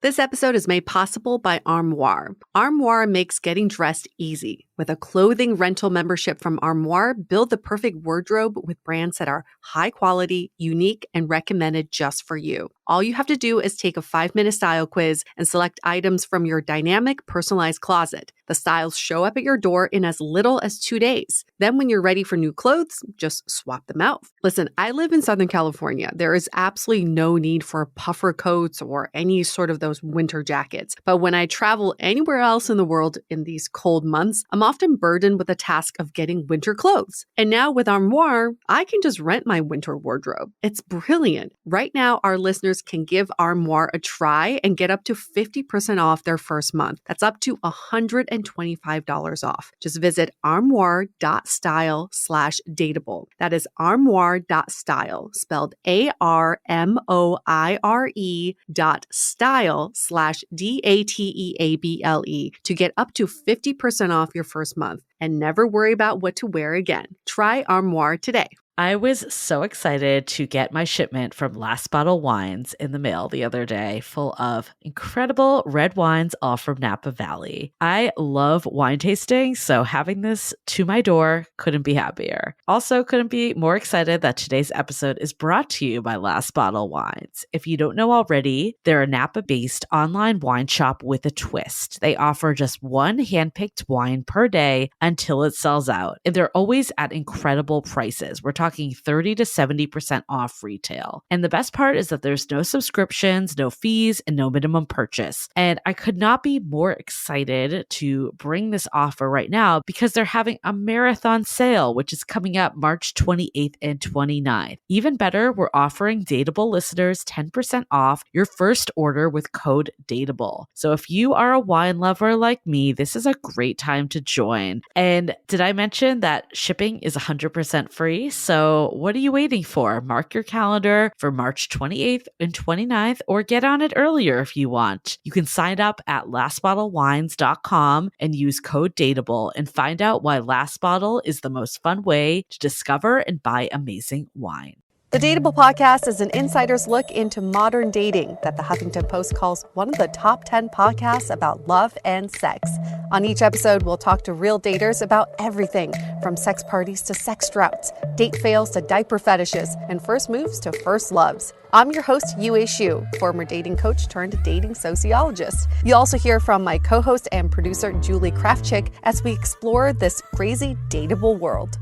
This episode is made possible by Armoire. Armoire makes getting dressed easy. With a clothing rental membership from Armoire, build the perfect wardrobe with brands that are high quality, unique, and recommended just for you. All you have to do is take a 5-minute style quiz and select items from your dynamic, personalized closet. The styles show up at your door in as little as 2 days. Then when you're ready for new clothes, just swap them out. Listen, I live in Southern California. There is absolutely no need for puffer coats or any sort of those winter jackets. But when I travel anywhere else in the world in these cold months, I'm often burdened with the task of getting winter clothes. And now with Armoire, I can just rent my winter wardrobe. It's brilliant. Right now, our listeners can give Armoire a try and get up to 50% off their first month. That's up to $125 off. Just visit armoire.style/dateable. That is armoire.style, spelled ARMOIRE.style/DATEABLE to get up to 50% off your first month and never worry about what to wear again. Try Armoire today. I was so excited to get my shipment from Last Bottle Wines in the mail the other day, full of incredible red wines, all from Napa Valley. I love wine tasting, so having this to my door couldn't be happier. Also, couldn't be more excited that today's episode is brought to you by Last Bottle Wines. If you don't know already, they're a Napa-based online wine shop with a twist. They offer just one handpicked wine per day until it sells out, and they're always at incredible prices. We're talking 30 to 70% off retail. And the best part is that there's no subscriptions, no fees, and no minimum purchase. And I could not be more excited to bring this offer right now because they're having a marathon sale, which is coming up March 28th and 29th. Even better, we're offering Dateable listeners 10% off your first order with code DATEABLE. So if you are a wine lover like me, this is a great time to join. And did I mention that shipping is 100% free? So what are you waiting for? Mark your calendar for March 28th and 29th, or get on it earlier if you want. You can sign up at lastbottlewines.com and use code DATEABLE and find out why Last Bottle is the most fun way to discover and buy amazing wine. The Dateable podcast is an insider's look into modern dating that the Huffington Post calls one of the top 10 podcasts about love and sex. On each episode, we'll talk to real daters about everything from sex parties to sex droughts, date fails to diaper fetishes, and first moves to first loves. I'm your host, Yue Xu, former dating coach turned dating sociologist. You'll also hear from my co-host and producer, Julie Krafchick, as we explore this crazy dateable world.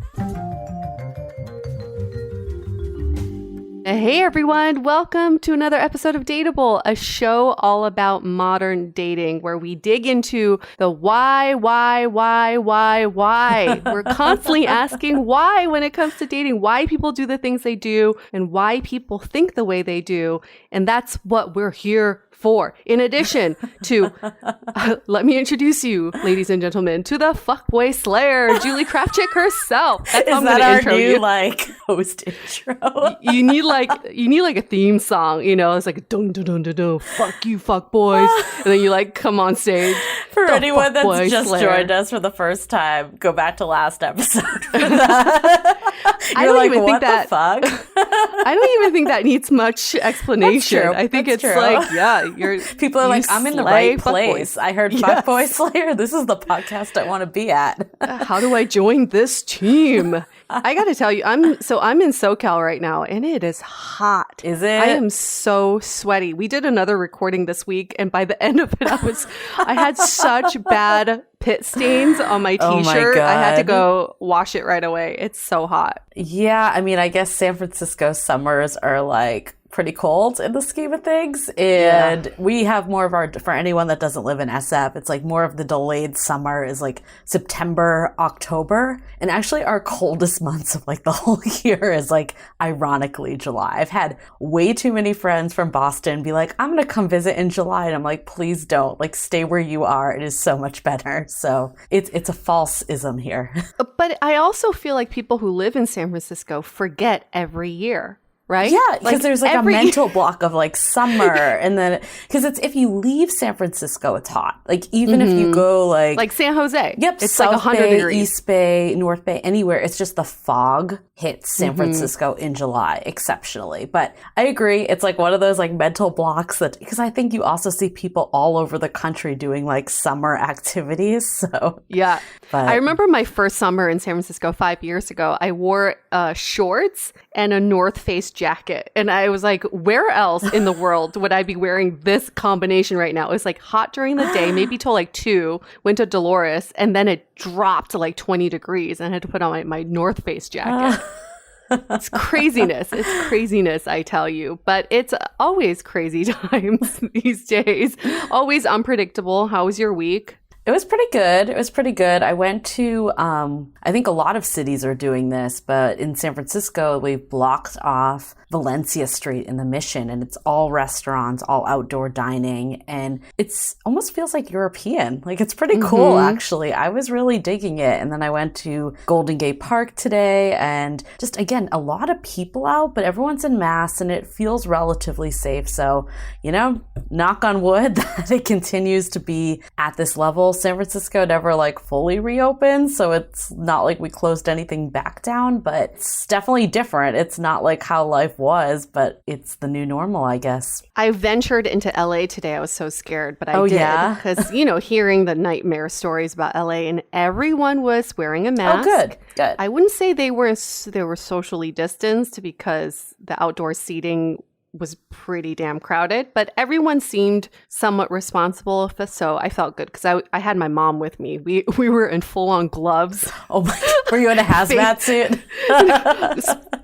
Hey everyone, welcome to another episode of Dateable, a show all about modern dating where we dig into the why. We're constantly asking why when it comes to dating, why people do the things they do and why people think the way they do. And that's what we're here for. In addition to, let me introduce you, ladies and gentlemen, to the fuckboy slayer, Julie Krafchick herself. That's Is that our new host intro? You need like a theme song, you know? It's like dun dun dun dun dun. Fuck you, fuckboys, and then you like come on stage. For anyone that's just joined us for the first time, go back to last episode for that. I don't even think the fuck? I don't even think that needs much explanation. I think it's true. Like, yeah, people are like, I'm in the right place. I heard Fuckboy Slayer. This is the podcast I want to be at. How do I join this team? I got to tell you, I'm in SoCal right now, and it is hot. Is it? I am so sweaty. We did another recording this week, and by the end of it, I had such bad pit stains on my t-shirt. I had to go wash it right away. It's so hot. Yeah, I mean, I guess San Francisco summers are like pretty cold in the scheme of things. And we have more of for anyone that doesn't live in SF, it's like more of the delayed summer is like September, October. And actually our coldest months of like the whole year is like ironically July. I've had way too many friends from Boston be like, I'm going to come visit in July. And I'm like, please don't, like stay where you are. It is so much better. So it's a false ism here. But I also feel like people who live in San Francisco forget every year. right? Yeah, because there's like every a mental block of like summer, and then because it's if you leave San Francisco, it's hot. Like even if you go like San Jose. Yep, It's South like 100 Bay, degrees. East Bay, North Bay, anywhere. It's just the fog hits San Francisco in July exceptionally. But I agree, it's like one of those like mental blocks that because I think you also see people all over the country doing like summer activities. So Yeah. But- I remember my first summer in San Francisco 5 years ago. I wore shorts and a North Face jacket. And I was like, where else in the world would I be wearing this combination right now? It was like hot during the day, maybe till like 2, went to Dolores, and then it dropped to like 20 degrees and I had to put on my North Face jacket. It's craziness. It's craziness, I tell you. But it's always crazy times these days. Always unpredictable. How was your week? It was pretty good. It was pretty good. I went to, I think a lot of cities are doing this, but in San Francisco, we've blocked off Valencia Street in the Mission, and it's all restaurants, all outdoor dining, and it's almost feels like European. Like it's pretty cool, actually. I was really digging it. And then I went to Golden Gate Park today, and just again, a lot of people out, but everyone's in masks, and it feels relatively safe. So, you know, knock on wood that it continues to be at this level. San Francisco never like fully reopened, so it's not like we closed anything back down, but it's definitely different. It's not like how life was, but it's the new normal, I guess. I ventured into LA today. I was so scared, but I did. Yeah? Because, you know, hearing the nightmare stories about LA, and everyone was wearing a mask. Oh, good. I wouldn't say they were socially distanced because the outdoor seating was pretty damn crowded, but everyone seemed somewhat responsible of this, so I felt good because I had my mom with me. We were in full-on gloves. Oh my, were you in a hazmat suit?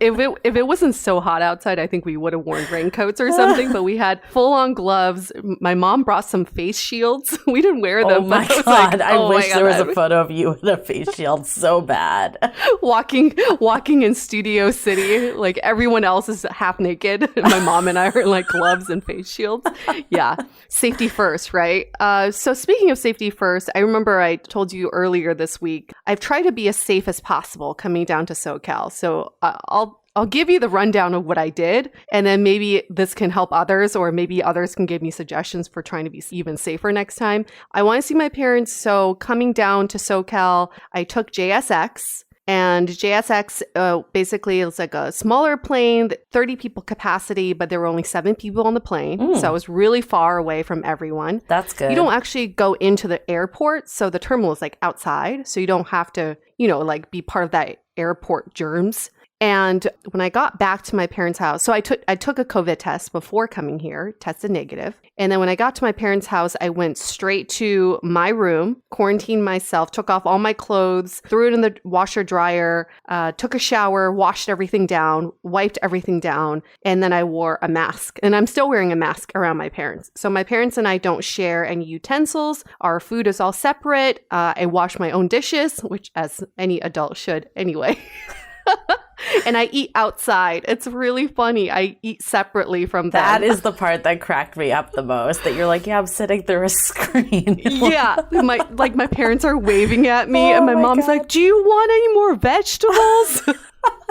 If it wasn't so hot outside, I think we would have worn raincoats or something, but we had full-on gloves. My mom brought some face shields. We didn't wear them. Oh my but God, I oh wish my there was God. a photo of you with a face shield so bad. walking in Studio City, like everyone else is half naked. My mom and I are in like gloves and face shields. Yeah. Safety first, right? So speaking of safety first, I remember I told you earlier this week, I've tried to be as safe as possible coming down to SoCal. So I'll give you the rundown of what I did, and then maybe this can help others, or maybe others can give me suggestions for trying to be even safer next time. I want to see my parents. So coming down to SoCal, I took JSX. And JSX basically is like a smaller plane, 30 people capacity, but there were only 7 people on the plane. So I was really far away from everyone. That's good. You don't actually go into the airport. So the terminal is like outside. So you don't have to, you know, like be part of that airport germs. And when I got back to my parents' house, so I took a COVID test before coming here, tested negative. And then when I got to my parents' house, I went straight to my room, quarantined myself, took off all my clothes, threw it in the washer dryer, took a shower, washed everything down, wiped everything down, and then I wore a mask. And I'm still wearing a mask around my parents. So my parents and I don't share any utensils. Our food is all separate. I wash my own dishes, which as any adult should anyway. And I eat outside. It's really funny. I eat separately from them. That is the part that cracked me up the most. That you're like, yeah, I'm sitting through a screen. Yeah, my parents are waving at me, Oh and my mom's God. like, "Do you want any more vegetables?"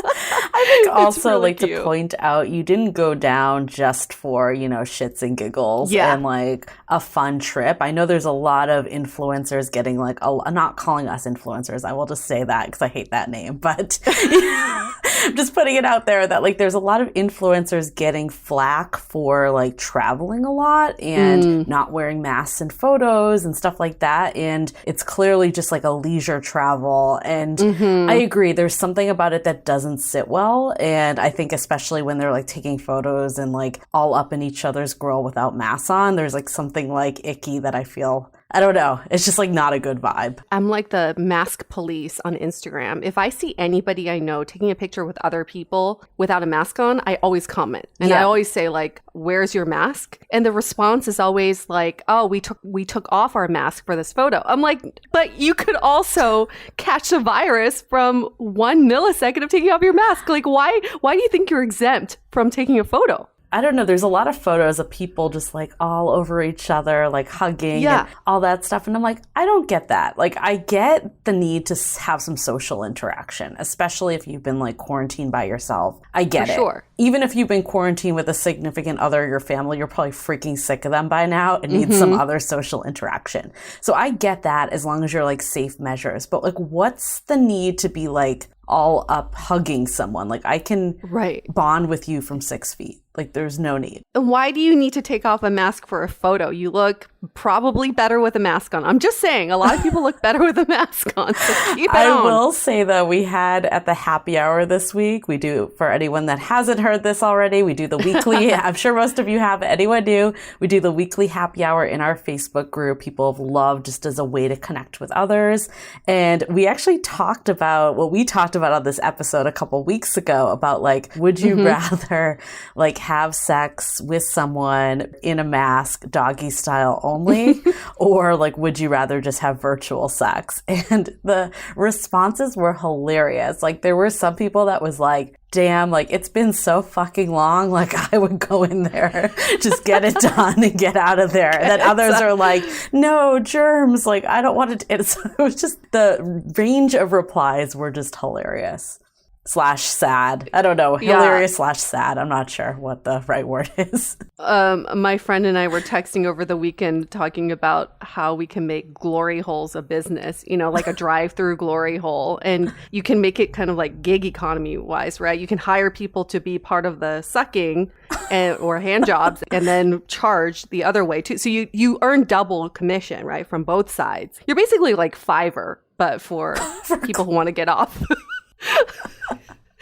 I think also really like cute. to point out you didn't go down just for, you know, shits and giggles and like a fun trip. I know there's a lot of influencers getting like, I'm not calling us influencers. I will just say that because I hate that name, but I'm just putting it out there that like there's a lot of influencers getting flack for like traveling a lot and not wearing masks in photos and stuff like that. And it's clearly just like a leisure travel. And I agree. There's something about it that doesn't sit well. And I think especially when they're like taking photos and like all up in each other's grill without masks on, there's like something like icky that I feel. I don't know. It's just like not a good vibe. I'm like the mask police on Instagram. If I see anybody I know taking a picture with other people without a mask on, I always comment. And I always say like, "Where's your mask?" And the response is always like, "Oh, we took off our mask for this photo." I'm like, but you could also catch the virus from 1 millisecond of taking off your mask. Like, why do you think you're exempt from taking a photo? I don't know, there's a lot of photos of people just like all over each other, like hugging and all that stuff. And I'm like, I don't get that. Like, I get the need to have some social interaction, especially if you've been like quarantined by yourself. I get it. Sure. Even if you've been quarantined with a significant other of your family, you're probably freaking sick of them by now and need some other social interaction. So I get that as long as you're like safe measures. But like, what's the need to be like all up hugging someone? Like, I can bond with you from 6 feet. Like, there's no need. And why do you need to take off a mask for a photo? You look probably better with a mask on. I'm just saying, a lot of people look better with a mask on. So keep it on. I will say, though, we had at the happy hour this week, we do, for anyone that hasn't heard this already, we do the weekly, I'm sure most of you have, anyone do, we do the weekly happy hour in our Facebook group. People have loved just as a way to connect with others. And we actually talked about what we talked about on this episode a couple weeks ago about like, would you rather like have sex with someone in a mask, doggy style only, or like, would you rather just have virtual sex? And the responses were hilarious. Like, there were some people that was like, damn, like, it's been so fucking long. Like, I would go in there, just get it done and get out of there. And then others are like, no, germs. Like, I don't want to. It was just, the range of replies were just hilarious. / sad. I don't know. Hilarious / sad. I'm not sure what the right word is. My friend and I were texting over the weekend talking about how we can make glory holes a business, you know, like a drive-through glory hole. And you can make it kind of like gig economy wise, right? You can hire people to be part of the sucking or hand jobs and then charge the other way too. So you earn double commission, right? From both sides. You're basically like Fiverr, but for people who want to get off.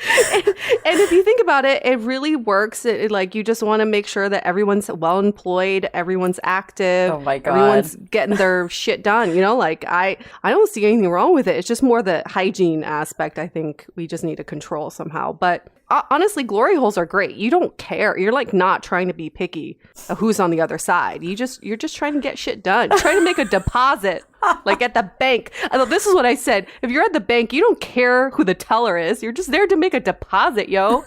And if you think about it, it really works. Like, you just want to make sure that everyone's well employed, everyone's active, oh my God, everyone's getting their shit done. You know, like I don't see anything wrong with it. It's just more the hygiene aspect. I think we just need to control somehow. But honestly, glory holes are great. You don't care. You're like not trying to be picky of who's on the other side. You're just trying to get shit done. Trying to make a deposit, like at the bank. This is what I said. If you're at the bank, you don't care who the teller is. You're just there to make a deposit, yo.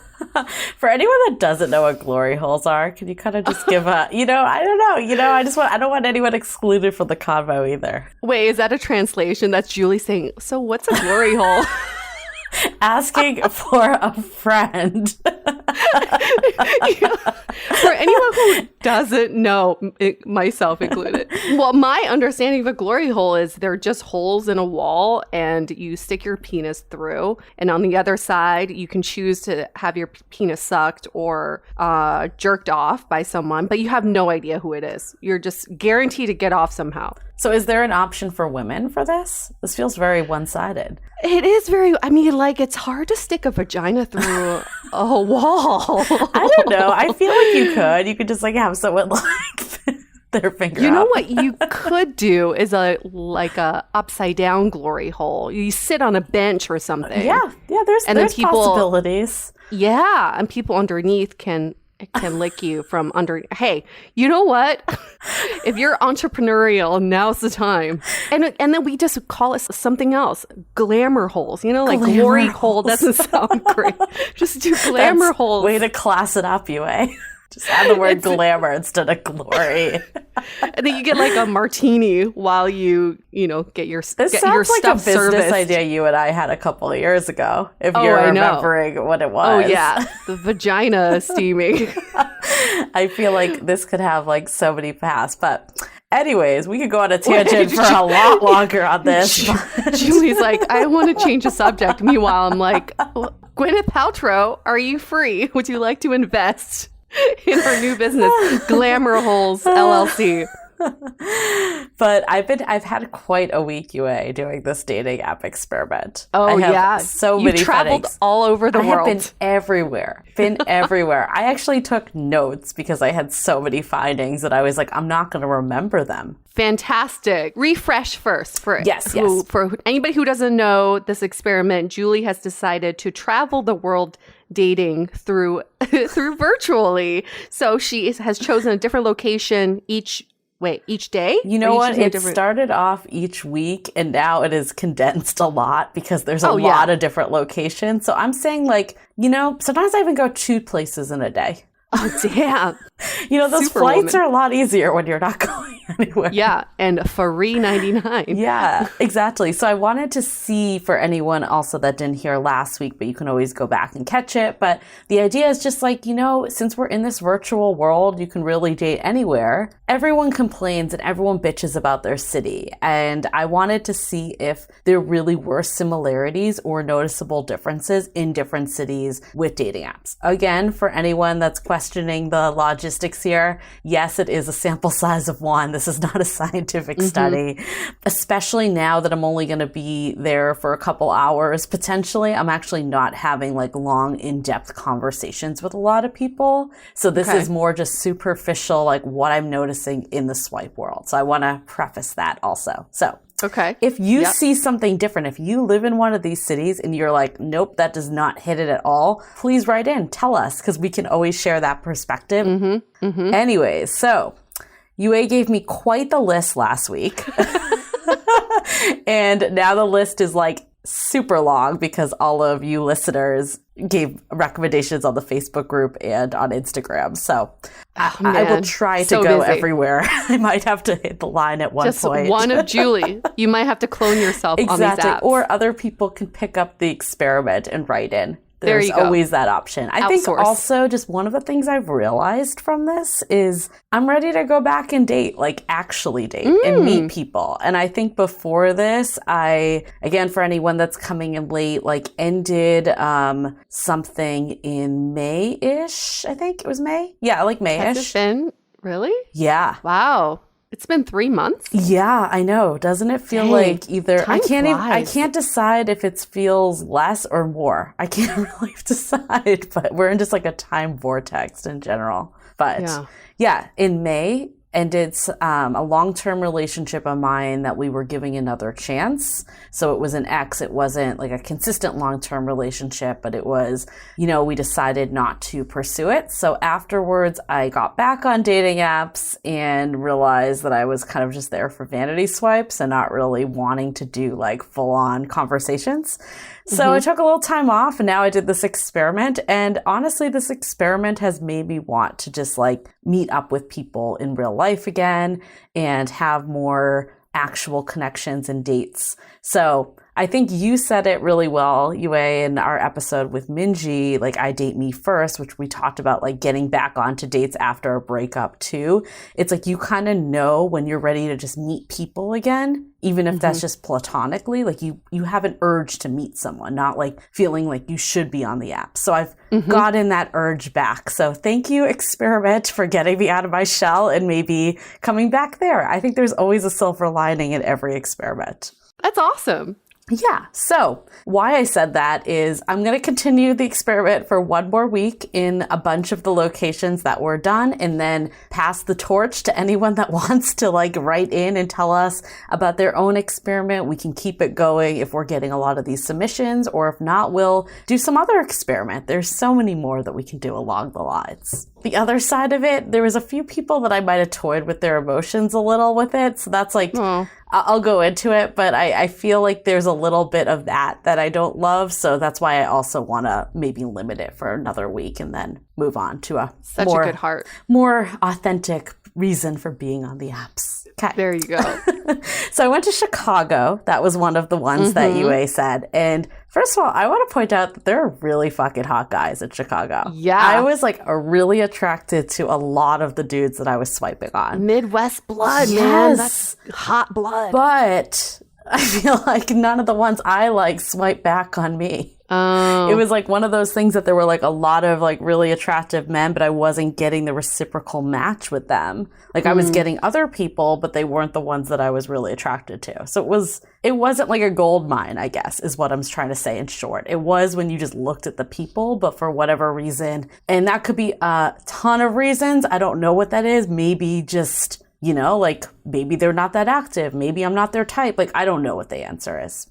For anyone that doesn't know what glory holes are, can you kind of just give a, I don't know, I don't want anyone excluded from the convo either. Wait, is that a translation? That's Julie saying, so what's a glory hole? Asking for a friend. For anyone who doesn't know, myself included. Well, my understanding of a glory hole is they're just holes in a wall and you stick your penis through. And on the other side, you can choose to have your penis sucked or jerked off by someone, but you have no idea who it is. You're just guaranteed to get off somehow. So is there an option for women for this? This feels very one-sided. It is very, like, it's hard to stick a vagina through a wall. I don't know. I feel like you could. You could just, like, have someone, like, their finger You know up. what you could do is a upside down glory hole. You sit on a bench or something. Yeah, there's possibilities. Yeah, and people underneath can lick you from under. Hey, you know what? If you're entrepreneurial, now's the time. And then we just call it something else. Glamour holes. Like glamour glory holes. hole doesn't sound great. Just do glamour holes. Way to class it up, Yue. Just add the word glamour instead of glory. And then you get like a martini while you get your This get sounds your like stuff a business serviced. idea you and I had a couple of years ago, if you're remembering what it was. Oh, yeah. The vagina steaming. I feel like this could have like so many paths, but anyways, we could go on a tangent for a lot longer on this. Julie's like, I want to change the subject. Meanwhile, I'm like, Gwyneth Paltrow, are you free? Would you like to invest in her new business, Glamour Holes LLC? But I've had quite a week, Yue, doing this dating app experiment. Oh, yeah. So you many traveled fittings. all over the world. I have been everywhere. I actually took notes because I had so many findings that I was like, I'm not going to remember them. Fantastic. Refresh first. For anybody who doesn't know this experiment, Julie has decided to travel the world dating through virtually. So she has chosen a different location each day? You know what? It started off each week, and now it is condensed a lot because there's a lot of different locations. So I'm saying, like, sometimes I even go 2 places in a day. Oh, damn. Those flights are a lot easier when you're not going anywhere. Yeah, and free 99. Yeah, exactly. So I wanted to see for anyone also that didn't hear last week, but you can always go back and catch it. But the idea is just like, since we're in this virtual world, you can really date anywhere. Everyone complains and everyone bitches about their city. And I wanted to see if there really were similarities or noticeable differences in different cities with dating apps. Again, for anyone that's questioning the logistics here, yes, it is a sample size of one. This is not a scientific study, especially now that I'm only going to be there for a couple hours. Potentially, I'm actually not having like long, in-depth conversations with a lot of people. So this is more just superficial, like what I'm noticing in the swipe world. So I want to preface that also. So if you see something different, if you live in one of these cities and you're like, nope, that does not hit it at all, please write in, tell us, because we can always share that perspective. Anyways, so UA gave me quite the list last week. And now the list is like super long because all of you listeners gave recommendations on the Facebook group and on Instagram. So I will try to go everywhere. I might have to hit the line at one point. Just one of Julie. You might have to clone yourself on these apps. Or other people can pick up the experiment and write in. There's always that option. I think also just one of the things I've realized from this is I'm ready to go back and date, like actually date and meet people. And I think before this, again, for anyone that's coming in late, like ended something in May-ish. I think it was May. Yeah, like May-ish. Has it been? Really? Yeah. Wow. It's been 3 months? Yeah, I know. Doesn't it feel like either I can't decide if it feels less or more. I can't really decide, but we're in just like a time vortex in general. But yeah in May ended a long-term relationship of mine that we were giving another chance. So it was an ex. It wasn't like a consistent long-term relationship, but it was, we decided not to pursue it. So afterwards, I got back on dating apps and realized that I was kind of just there for vanity swipes and not really wanting to do like full-on conversations. So I took a little time off and now I did this experiment. And honestly, this experiment has made me want to just like meet up with people in real life again and have more actual connections and dates. So I think you said it really well, Yue, in our episode with Minji, like I date me first, which we talked about like getting back onto dates after a breakup too. It's like you kind of know when you're ready to just meet people again, even if that's just platonically, like you have an urge to meet someone, not like feeling like you should be on the app. So I've gotten that urge back. So thank you, Experiment, for getting me out of my shell and maybe coming back there. I think there's always a silver lining in every experiment. That's awesome. Yeah. So why I said that is I'm going to continue the experiment for one more week in a bunch of the locations that were done and then pass the torch to anyone that wants to like write in and tell us about their own experiment. We can keep it going if we're getting a lot of these submissions, or if not, we'll do some other experiment. There's so many more that we can do along the lines. The other side of it, there was a few people that I might have toyed with their emotions a little with it. So that's like, I'll go into it, but I feel like there's a little bit of that I don't love. So that's why I also want to maybe limit it for another week and then move on to a good heart, more authentic reason for being on the apps. Okay. There you go. So I went to Chicago. That was one of the ones that UA said. And first of all, I want to point out that there are really fucking hot guys in Chicago. Yeah. I was like really attracted to a lot of the dudes that I was swiping on. Midwest blood, man. That's hot blood. But I feel like none of the ones I like swipe back on me. Oh. It was like one of those things that there were like a lot of like really attractive men, but I wasn't getting the reciprocal match with them. Like I was getting other people, but they weren't the ones that I was really attracted to. So it wasn't like a gold mine, I guess, is what I'm trying to say in short. It was when you just looked at the people, but for whatever reason, and that could be a ton of reasons. I don't know what that is. Maybe just, like maybe they're not that active. Maybe I'm not their type. Like, I don't know what the answer is.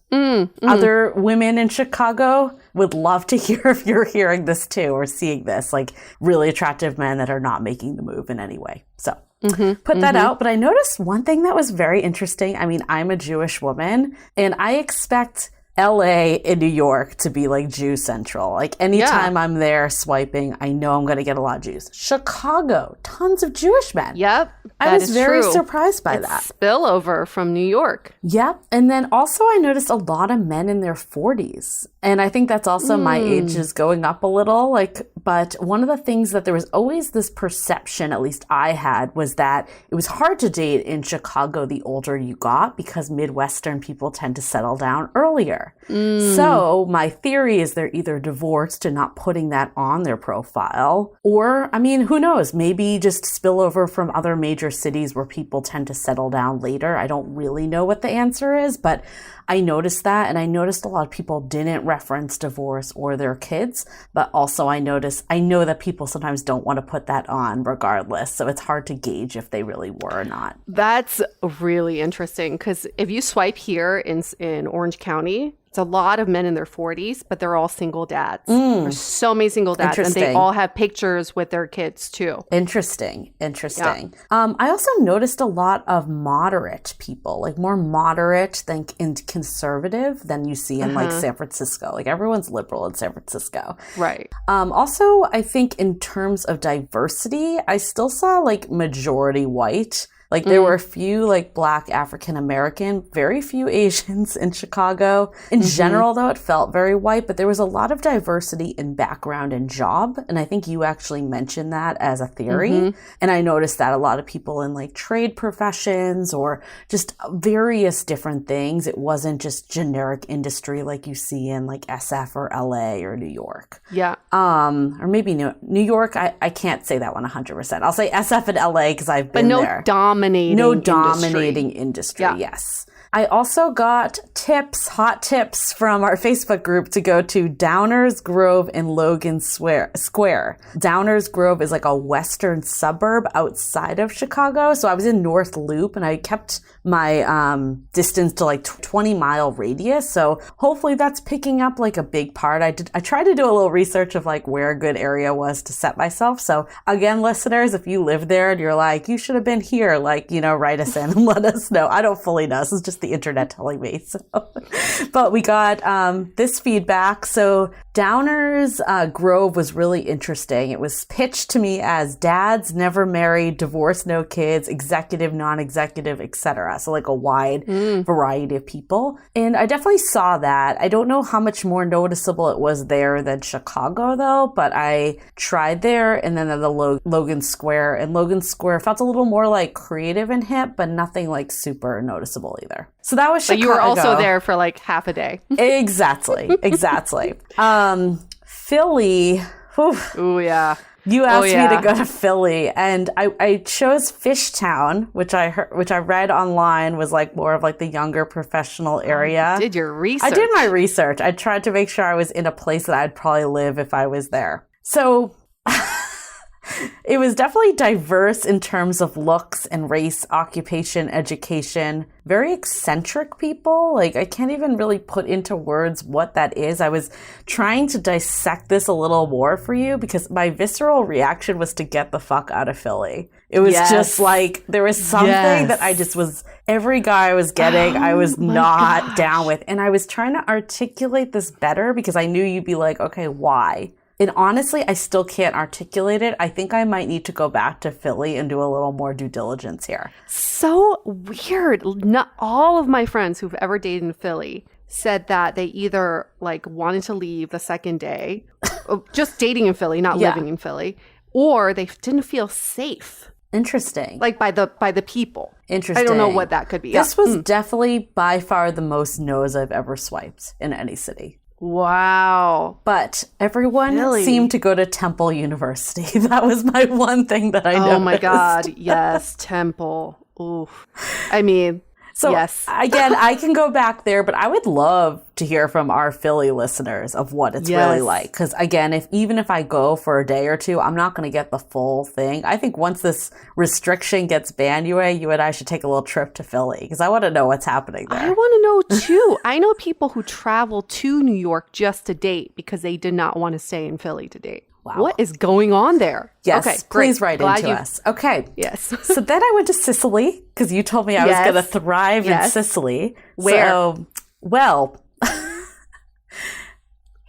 Other women in Chicago would love to hear if you're hearing this too or seeing this, like really attractive men that are not making the move in any way. So put that out. But I noticed one thing that was very interesting. I mean, I'm a Jewish woman and I expect LA and New York to be like Jew central. Like anytime I'm there swiping, I know I'm going to get a lot of Jews. Chicago, tons of Jewish men. Yep. I was very surprised by that. Spillover from New York. Yep. And then also I noticed a lot of men in their 40s. And I think that's also my age is going up a little. But one of the things that there was always this perception, at least I had, was that it was hard to date in Chicago the older you got because Midwestern people tend to settle down earlier. So my theory is they're either divorced and not putting that on their profile, or, I mean, who knows, maybe just spillover from other major cities where people tend to settle down later. I don't really know what the answer is, but I noticed that, and I noticed a lot of people didn't reference divorce or their kids, but also I know that people sometimes don't want to put that on regardless, so it's hard to gauge if they really were or not. That's really interesting, because if you swipe here in Orange County, it's a lot of men in their 40s, but they're all single dads. There's so many single dads, and they all have pictures with their kids too. Interesting. Yeah. I also noticed a lot of moderate people, like more moderate than conservative than you see in like San Francisco. Like everyone's liberal in San Francisco. Right. Also, I think in terms of diversity, I still saw like majority white. Like there were a few like Black African American, very few Asians in Chicago. In general, though, it felt very white, but there was a lot of diversity in background and job. And I think you actually mentioned that as a theory. And I noticed that a lot of people in like trade professions or just various different things. It wasn't just generic industry like you see in like SF or LA or New York. Yeah. Or maybe New York. I can't say that one 100%. I'll say SF and LA because I've been there. No dominating industry. Yeah. Yes. I also got hot tips from our Facebook group to go to Downers Grove in Logan Square. Downers Grove is like a western suburb outside of Chicago. So I was in North Loop and I kept my distance to like 20-mile radius. So hopefully that's picking up like a big part. I tried to do a little research of like where a good area was to set myself. So again, listeners, if you live there and you're like, you should have been here, like, write us in and let us know. I don't fully know. This is just the internet telling me. So. But we got this feedback. So Downers Grove was really interesting. It was pitched to me as dads, never married, divorced, no kids, executive, non-executive, etc. So like a wide variety of people. And I definitely saw that. I don't know how much more noticeable it was there than Chicago though, but I tried there and then at the Logan Square. And Logan Square felt a little more like creative and hip, but nothing like super noticeable either. So that was Chicago. But you were also there for like half a day. Exactly. Philly. Oh yeah. You asked me to go to Philly, and I chose Fishtown, which I read online was like more of like the younger professional area. You did your research. I did my research. I tried to make sure I was in a place that I'd probably live if I was there. So it was definitely diverse in terms of looks and race, occupation, education. Very eccentric people. Like, I can't even really put into words what that is. I was trying to dissect this a little more for you because my visceral reaction was to get the fuck out of Philly. It was just like, there was something that I just was, every guy I was getting, I was not down with. And I was trying to articulate this better because I knew you'd be like, okay, why? And honestly, I still can't articulate it. I think I might need to go back to Philly and do a little more due diligence here. So weird. Not all of my friends who've ever dated in Philly said that they either like wanted to leave the second day, just dating in Philly, not living in Philly, or they didn't feel safe. Interesting. Like by the people. Interesting. I don't know what that could be. This was definitely by far the most no's I've ever swiped in any city. Wow. But everyone seemed to go to Temple University. That was my one thing that I noticed. Oh my God. Yes. Temple. Ooh. I mean, yes. Again, I can go back there, but I would love to hear from our Philly listeners of what it's really like. Because again, even if I go for a day or two, I'm not going to get the full thing. I think once this restriction gets banned, you and I should take a little trip to Philly because I want to know what's happening there. I want to know too. I know people who travel to New York just to date because they did not want to stay in Philly to date. Wow. What is going on there? Yes, okay, please write into us. Okay. Yes. So then I went to Sicily because you told me I was going to thrive in Sicily. Where? So, well,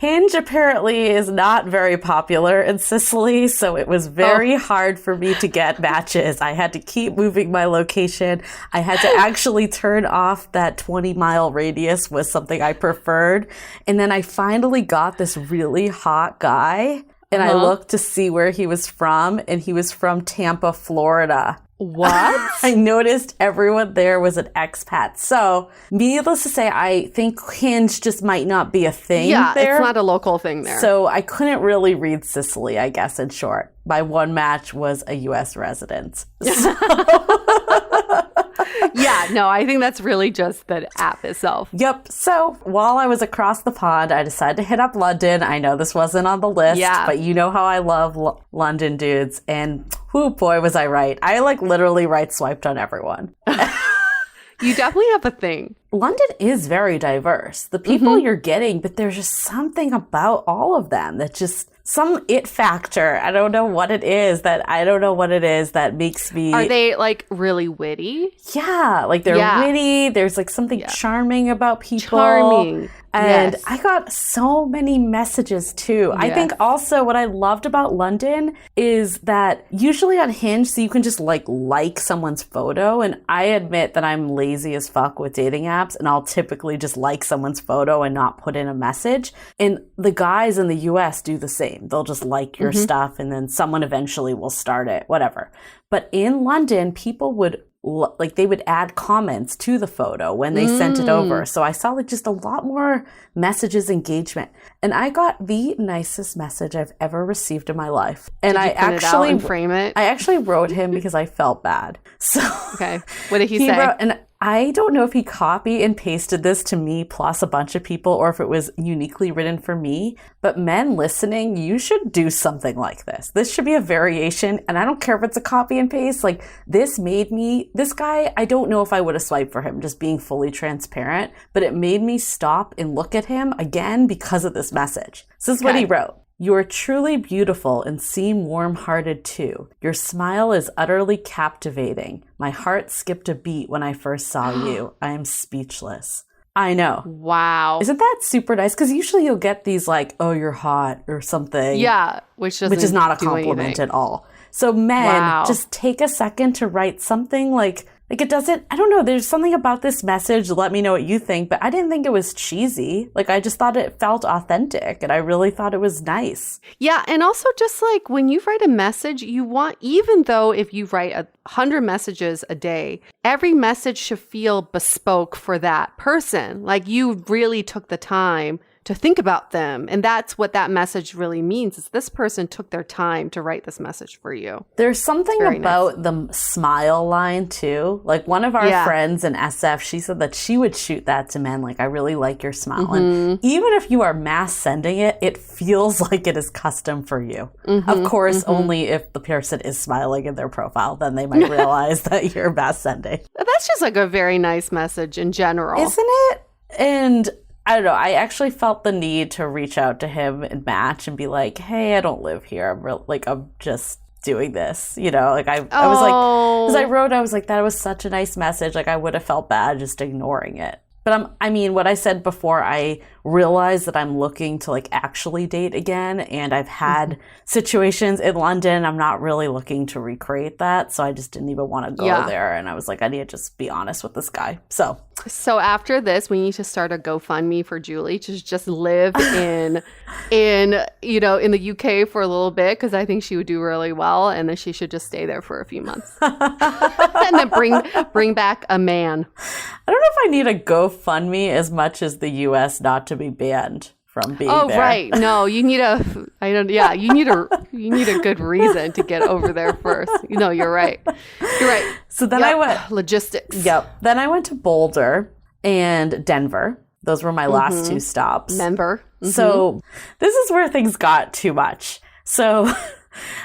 Hinge apparently is not very popular in Sicily, so it was very hard for me to get matches. I had to keep moving my location. I had to actually turn off that 20-mile radius was something I preferred. And then I finally got this really hot guy, and I looked to see where he was from, and he was from Tampa, Florida. What? I noticed everyone there was an expat. So, needless to say, I think Hinge just might not be a thing there. It's not a local thing there. So, I couldn't really read Sicily, I guess, in short. My one match was a U.S. resident. So. Yeah, no, I think that's really just the app itself. Yep. So while I was across the pond, I decided to hit up London. I know this wasn't on the list, but you know how I love London dudes. And whoo, boy, was I right. I literally right-swiped on everyone. You definitely have a thing. London is very diverse. The people you're getting, but there's just something about all of them that just... some it factor. I don't know what it is that makes me... Are they really witty? Yeah, they're witty. There's something charming about people. Charming. And yes. I got so many messages too. Yes. I think also what I loved about London is that usually on Hinge, so you can just like someone's photo. And I admit that I'm lazy as fuck with dating apps, and I'll typically just like someone's photo and not put in a message. And the guys in the US do the same. They'll just like your stuff, and then someone eventually will start it, whatever. But in London, people would they would add comments to the photo when they sent it over. So I saw just a lot more messages, engagement. And I got the nicest message I've ever received in my life. And Did you print it out and frame it? I actually wrote him because I felt bad. So okay. What did he say? Wrote, and I don't know if he copy and pasted this to me plus a bunch of people, or if it was uniquely written for me. But men listening, you should do something like this. This should be a variation. And I don't care if it's a copy and paste. This guy, I don't know if I would have swiped for him, just being fully transparent. But it made me stop and look at him again because of this message. This is what he wrote. You are truly beautiful and seem warm-hearted too. Your smile is utterly captivating. My heart skipped a beat when I first saw you. I am speechless. I know. Wow. Isn't that super nice? Because usually you'll get these oh, you're hot or something. Yeah, which is not a compliment at all. So men, just take a second to write something it doesn't, I don't know, there's something about this message, let me know what you think, but I didn't think it was cheesy. I just thought it felt authentic, and I really thought it was nice. Yeah, and also just when you write a message, you want, even though if you write 100 messages a day, every message should feel bespoke for that person. You really took the time to think about them. And that's what that message really means, is this person took their time to write this message for you. There's something about the smile line too. One of our friends in SF, she said that she would shoot that to men. I really like your smile. And even if you are mass sending it, it feels like it is custom for you. Of course, only if the person is smiling in their profile, then they might realize that you're mass sending. That's just a very nice message in general. Isn't it? And I don't know. I actually felt the need to reach out to him and match and be like, "Hey, I don't live here. I'm just doing this." I was because I wrote, I was like, that was such a nice message. I would have felt bad just ignoring it. But what I said before, I realized that I'm looking to actually date again, and I've had situations in London. I'm not really looking to recreate that, so I just didn't even want to go there. And I was I need to just be honest with this guy. So after this, we need to start a GoFundMe for Julie to just live in the UK for a little bit, because I think she would do really well, and then she should just stay there for a few months and then bring back a man. I don't know if I need a GoFundMe as much as the US not to be banned from being there. Oh, right. No, you need you need a good reason to get over there first. You're right. You're right. So then I went logistics. Yep. Then I went to Boulder and Denver. Those were my last two stops. Denver. So this is where things got too much. So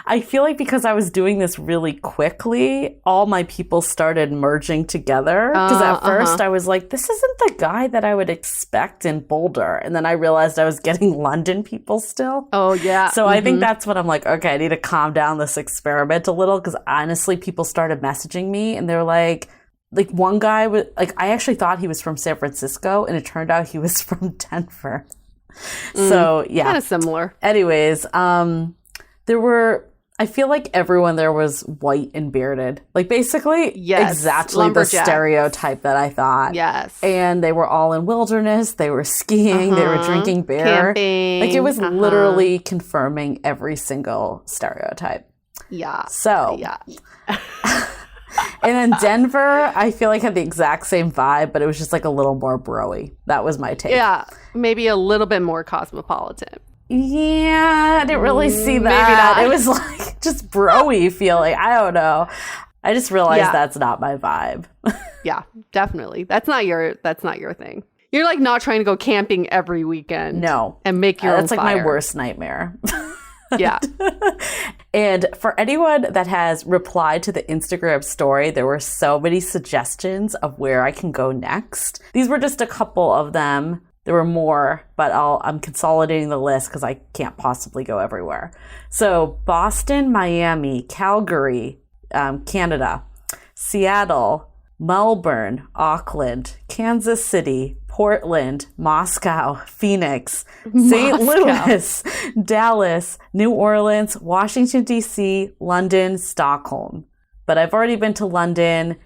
I feel because I was doing this really quickly, all my people started merging together. Because at first I was this isn't the guy that I would expect in Boulder. And then I realized I was getting London people still. Oh, yeah. So I think that's when I'm okay, I need to calm down this experiment a little. Because honestly, people started messaging me and they're one guy was I actually thought he was from San Francisco, and it turned out he was from Denver. So yeah, kind of similar. Anyways, I feel like everyone there was white and bearded. Like basically exactly lumberjack. The stereotype that I thought. Yes. And they were all in wilderness. They were skiing. They were drinking beer. Camping. Like it was literally confirming every single stereotype. Yeah. So. Yeah. And then Denver, I feel like had the exact same vibe, but it was just like a little more bro-y. That was my take. Yeah. Maybe a little bit more cosmopolitan. Yeah, I didn't really see that. Maybe not. It was like just bro-y feeling. I don't know. I just realized that's not my vibe. Yeah, definitely. That's not your thing. You're like not trying to go camping every weekend. No. And make your own That's like fire. my worst nightmare. Yeah. And for anyone that has replied to the Instagram story, there were so many suggestions of where I can go next. These were just a couple of them. There were more, but I'm consolidating the list because I can't possibly go everywhere. So Boston, Miami, Calgary, Canada, Seattle, Melbourne, Auckland, Kansas City, Portland, Moscow, Phoenix, St. Louis, Dallas, New Orleans, Washington, D.C., London, Stockholm. But I've already been to London.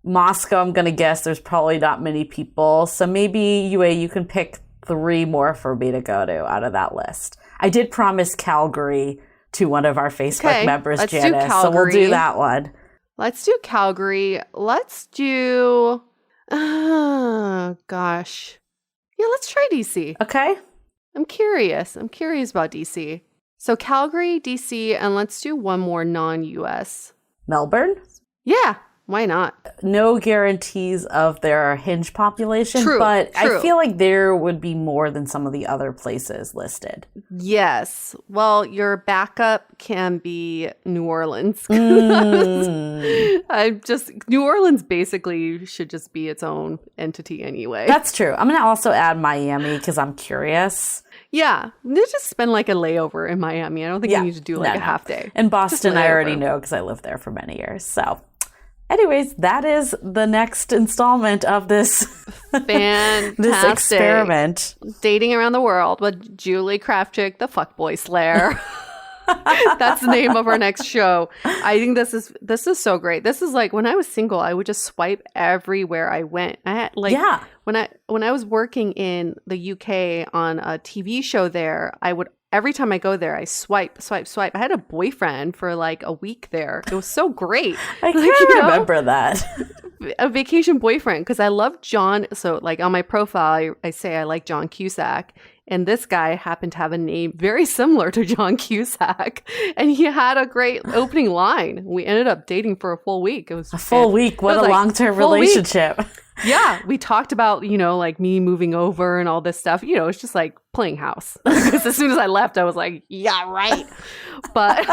Moscow, I'm going to guess there's probably not many people. So maybe, Yue, you can pick 3 more for me to go to out of that list. I did promise Calgary to one of our Facebook members, Janice. So we'll do that one. Let's do Calgary. Let's do... Oh, gosh. Yeah, let's try DC. Okay. I'm curious. I'm curious about DC. So Calgary, DC, and let's do one more non-US. Melbourne? Yeah. Why not? No guarantees of their Hinge population, but I feel like there would be more than some of the other places listed. Yes. Well, your backup can be New Orleans. New Orleans basically should just be its own entity anyway. That's true. I'm going to also add Miami because I'm curious. Yeah. Just spend like a layover in Miami. I don't think you need to do like a half day. And Boston, I already know because I lived there for many years. So. Anyways, that is the next installment of this fantastic this experiment. Dating around the world with Julie Kraftchick, the fuckboy slayer. That's the name of our next show. I think this is so great. This is like when I was single, I would just swipe everywhere I went. I had when I was working in the UK on a TV show there, I would every time I go there, I swipe. I had a boyfriend for like a week there. It was so great. I can't remember that. A vacation boyfriend because I love John. So like on my profile, I say I like John Cusack. And this guy happened to have a name very similar to John Cusack. And he had a great opening line. We ended up dating for a full week. It was a full week. What a long-term relationship. Yeah. We talked about, like me moving over and all this stuff. It's just like playing house. Because as soon as I left, I was like, yeah, right. But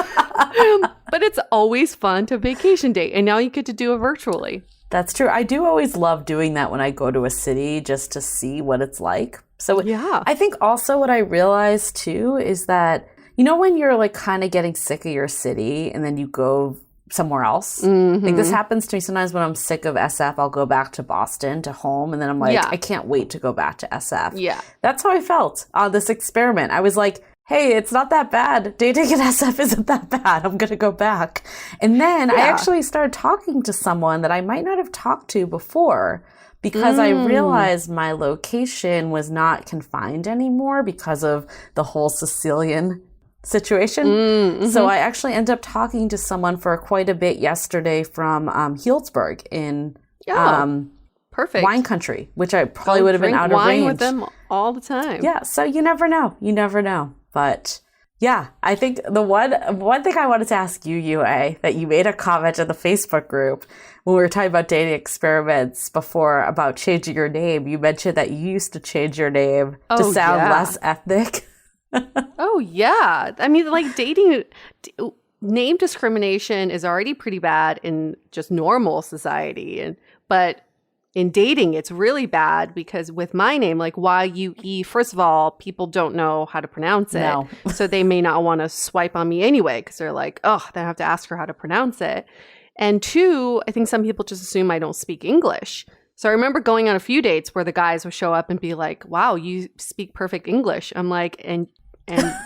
it's always fun to vacation date. And now you get to do it virtually. That's true. I do always love doing that when I go to a city just to see what it's like. So yeah. I think also what I realized too is that, when you're like kind of getting sick of your city and then you go somewhere else. Mm-hmm. Like this happens to me sometimes when I'm sick of SF, I'll go back to Boston, to home. And then I'm like, I can't wait to go back to SF. Yeah. That's how I felt on this experiment. I was like, hey, it's not that bad. Dating in SF isn't that bad. I'm going to go back. And then I actually started talking to someone that I might not have talked to before because I realized my location was not confined anymore because of the whole Sicilian situation. Mm-hmm. So I actually ended up talking to someone for quite a bit yesterday from Healdsburg in perfect wine country, which I probably would have been out of range. Wine with them all the time. Yeah, so you never know. You never know. But yeah, I think the one thing I wanted to ask you, Yue, that you made a comment in the Facebook group when we were talking about dating experiments before about changing your name. You mentioned that you used to change your name to sound less ethnic. Oh, yeah. I mean, like dating, name discrimination is already pretty bad in just normal society. But in dating, it's really bad because with my name, like Yue, first of all, people don't know how to pronounce it. No. So they may not want to swipe on me anyway because they're like, oh, they have to ask her how to pronounce it. And 2, I think some people just assume I don't speak English. So I remember going on a few dates where the guys would show up and be like, wow, you speak perfect English. I'm like, and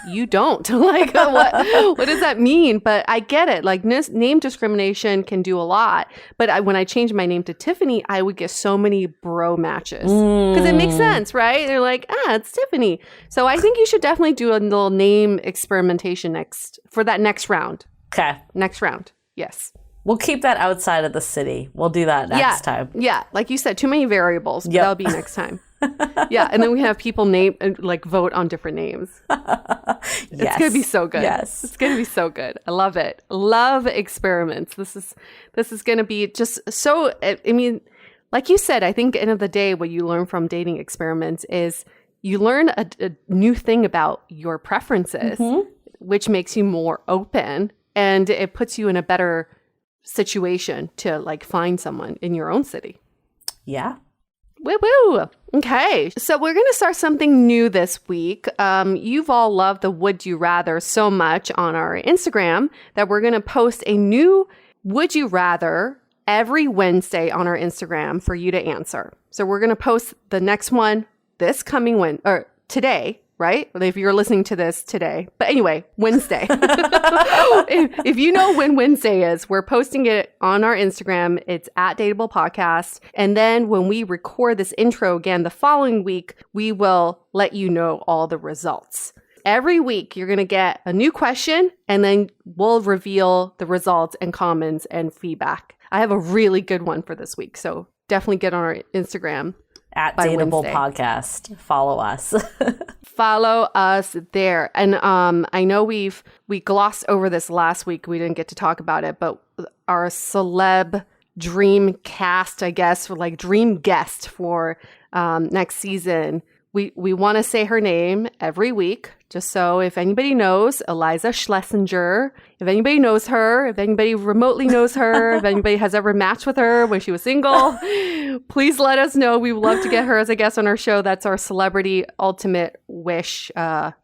you don't. Like, what does that mean? But I get it. Like, name discrimination can do a lot. But when I changed my name to Tiffany, I would get so many bro matches because it makes sense, right? They're like, it's Tiffany. So I think you should definitely do a little name experimentation for that next round. Okay. Next round. Yes. We'll keep that outside of the city. We'll do that next time. Yeah. Like you said, too many variables. But that'll be next time. Yeah. And then we have people vote on different names. It's going to be so good. Yes. It's going to be so good. I love it. Love experiments. This is going to be just so, I mean, like you said, I think at the end of the day, what you learn from dating experiments is you learn a new thing about your preferences, which makes you more open, and it puts you in a better situation to like find someone in your own city. Yeah. Woo woo. Okay. So we're going to start something new this week. You've all loved the Would You Rather so much on our Instagram that we're going to post a new Would You Rather every Wednesday on our Instagram for you to answer. So we're going to post the next one this coming today, right? If you're listening to this today. But anyway, Wednesday. if you know when Wednesday is, we're posting it on our Instagram. It's at Dateable Podcast. And then when we record this intro again the following week, we will let you know all the results. Every week, you're going to get a new question, and then we'll reveal the results and comments and feedback. I have a really good one for this week. So definitely get on our Instagram. At Dateable Podcast. Follow us. Follow us there. And I know we glossed over this last week. We didn't get to talk about it, but our celeb dream cast, I guess, or like dream guest for next season. We want to say her name every week, just so if anybody knows, Eliza Schlesinger, if anybody knows her, if anybody remotely knows her, if anybody has ever matched with her when she was single, please let us know. We would love to get her as a guest on our show. That's our celebrity ultimate wish. That's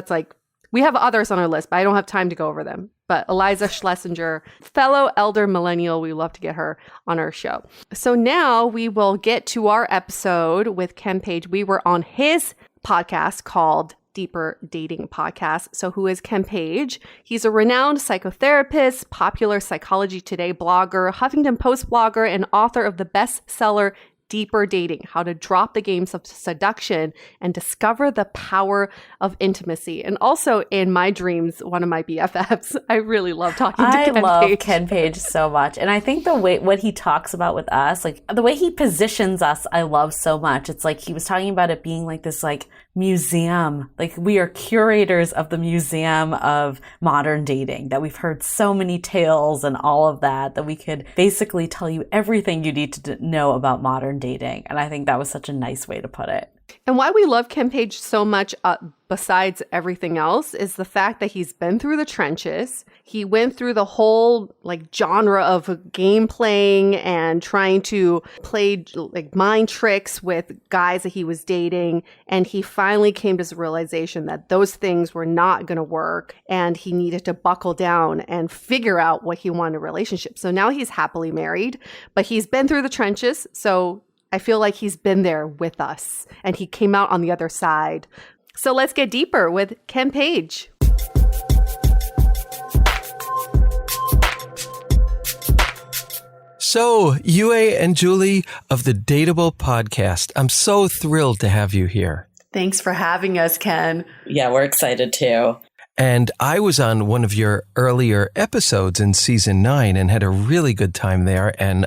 like, we have others on our list, but I don't have time to go over them. But Eliza Schlesinger, fellow elder millennial, we love to get her on our show. So now we will get to our episode with Ken Page. We were on his podcast called Deeper Dating Podcast. So who is Ken Page? He's a renowned psychotherapist, popular Psychology Today blogger, Huffington Post blogger, and author of the bestseller Deeper Dating, How to Drop the Games of Seduction and Discover the Power of Intimacy. And also in my dreams, one of my BFFs. I really love talking to Ken Page. I love Ken Page so much. And I think the way, what he talks about with us, like the way he positions us, I love so much. It's like he was talking about it being like this like museum. Like we are curators of the museum of modern dating, that we've heard so many tales and all of that we could basically tell you everything you need to know about modern dating. And I think that was such a nice way to put it. And why we love Ken Page so much, besides everything else, is the fact that he's been through the trenches. He went through the whole like genre of game playing and trying to play like mind tricks with guys that he was dating. And he finally came to the realization that those things were not going to work. And he needed to buckle down and figure out what he wanted in a relationship. So now he's happily married, but he's been through the trenches. So I feel like he's been there with us and he came out on the other side. So let's get deeper with Ken Page. So, Yue and Julie of the Dateable Podcast, I'm so thrilled to have you here. Thanks for having us, Ken. Yeah, we're excited too. And I was on one of your earlier episodes in season 9 and had a really good time there. And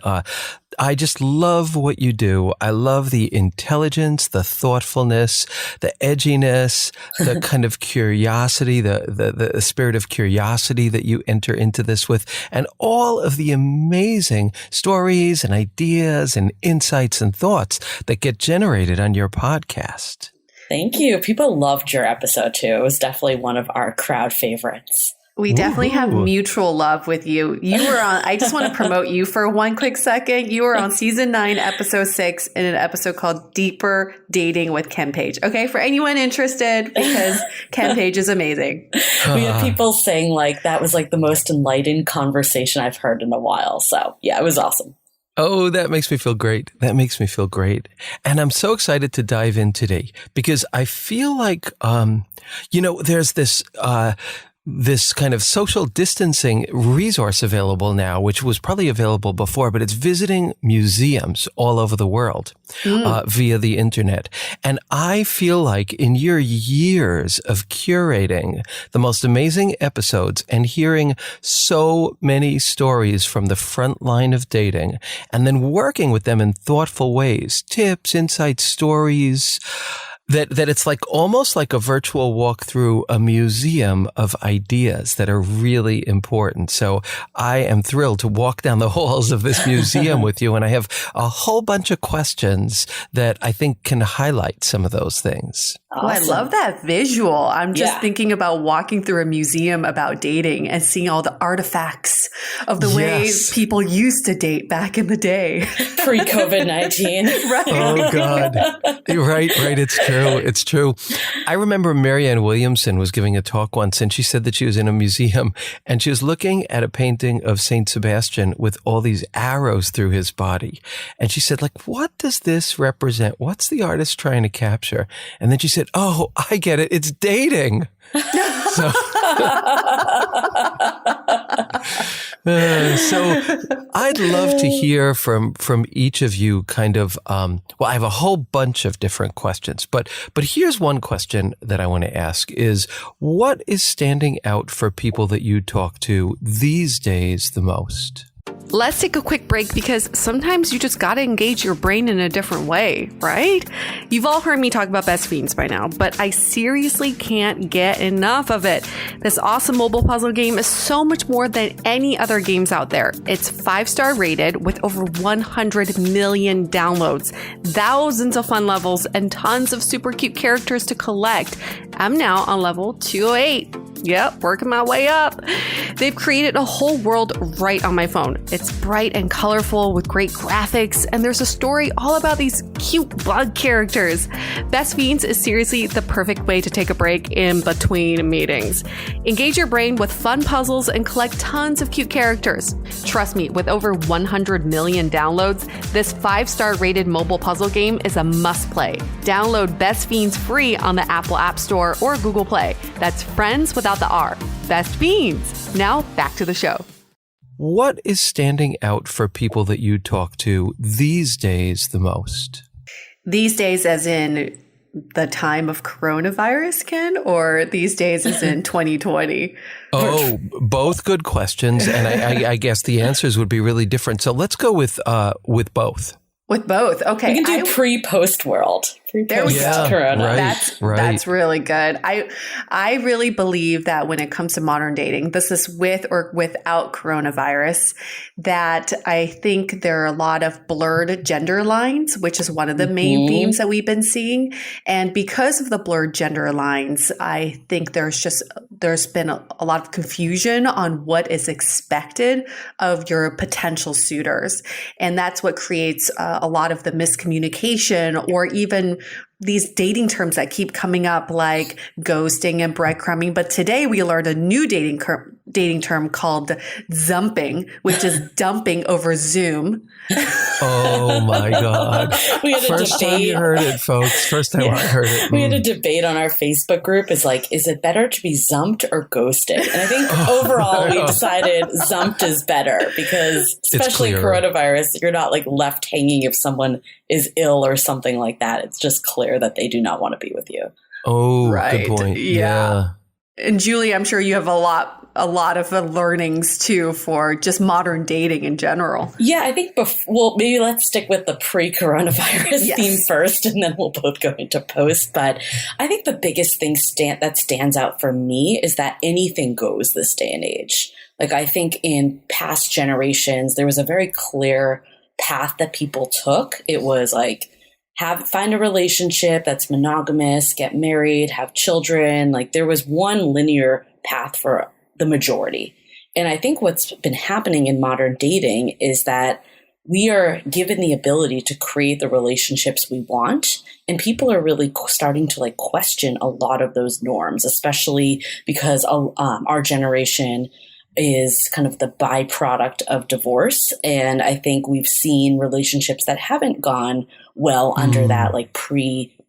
I just love what you do. I love the intelligence, the thoughtfulness, the edginess, the kind of curiosity, the spirit of curiosity that you enter into this with, and all of the amazing stories and ideas and insights and thoughts that get generated on your podcast. Thank you. People loved your episode too. It was definitely one of our crowd favorites. We definitely have mutual love with you. You were on, I just want to promote you for one quick second. You were on season 9, episode 6 in an episode called Deeper Dating with Ken Page. Okay. For anyone interested, because Ken Page is amazing. We had people saying like that was like the most enlightened conversation I've heard in a while. So yeah, it was awesome. Oh, that makes me feel great. That makes me feel great. And I'm so excited to dive in today because I feel like, there's this kind of social distancing resource available now, which was probably available before, but it's visiting museums all over the world via the internet. And I feel like in your years of curating the most amazing episodes and hearing so many stories from the front line of dating and then working with them in thoughtful ways, tips, insights, stories, that it's like almost like a virtual walk through a museum of ideas that are really important. So I am thrilled to walk down the halls of this museum with you. And I have a whole bunch of questions that I think can highlight some of those things. Awesome. Oh, I love that visual. I'm just thinking about walking through a museum about dating and seeing all the artifacts of the ways people used to date back in the day. Pre-COVID-19. Right. Oh, God. Right. It's true. It's true. I remember Marianne Williamson was giving a talk once, and she said that she was in a museum and she was looking at a painting of Saint Sebastian with all these arrows through his body. And she said, like, what does this represent? What's the artist trying to capture? And then she said, oh, I get it. It's dating. So I'd love to hear from each of you kind of, I have a whole bunch of different questions, but here's one question that I want to ask is, what is standing out for people that you talk to these days the most? Let's take a quick break because sometimes you just got to engage your brain in a different way, right? You've all heard me talk about Best Fiends by now, but I seriously can't get enough of it. This awesome mobile puzzle game is so much more than any other games out there. It's 5-star rated with over 100 million downloads, thousands of fun levels, and tons of super cute characters to collect. I'm now on level 208. Yep, working my way up. They've created a whole world right on my phone. It's bright and colorful with great graphics, and there's a story all about these cute bug characters. Best Fiends is seriously the perfect way to take a break in between meetings. Engage your brain with fun puzzles and collect tons of cute characters. Trust me, with over 100 million downloads, this 5-star rated mobile puzzle game is a must-play. Download Best Fiends free on the Apple App Store or Google Play. That's friends without the R. Best Fiends. Now back to the show. What is standing out for people that you talk to these days the most? These days as in the time of coronavirus, Ken, or these days as in 2020? Oh, both good questions. And I guess the answers would be really different. So let's go with both. With both. Okay. We can do pre-post world. There we go. Corona. That's really good. I really believe that when it comes to modern dating, this is with or without coronavirus, that I think there are a lot of blurred gender lines, which is one of the main themes that we've been seeing. And because of the blurred gender lines, I think there's been a lot of confusion on what is expected of your potential suitors. And that's what creates a lot of the miscommunication or even these dating terms that keep coming up like ghosting and breadcrumbing. But today we learned a new dating term called zumping, which is dumping over Zoom. Oh my God. First time you heard it, folks. First time I heard it. We had a debate on our Facebook group is it better to be zumped or ghosted? And I think overall we decided zumped is better because especially coronavirus, you're not like left hanging if someone is ill or something like that. It's just clear that they do not want to be with you. Oh, right. Good point. Yeah. And Julie, I'm sure you have a lot of learnings too for just modern dating in general. Yeah, I think maybe let's stick with the pre-coronavirus theme first, and then we'll both go into post. But I think the biggest thing that stands out for me is that anything goes this day and age. Like I think in past generations, there was a very clear path that people took. It was like find a relationship that's monogamous, get married, have children. Like there was one linear path for the majority. And I think what's been happening in modern dating is that we are given the ability to create the relationships we want. And people are really starting to question a lot of those norms, especially because our generation is kind of the byproduct of divorce. And I think we've seen relationships that haven't gone well under that like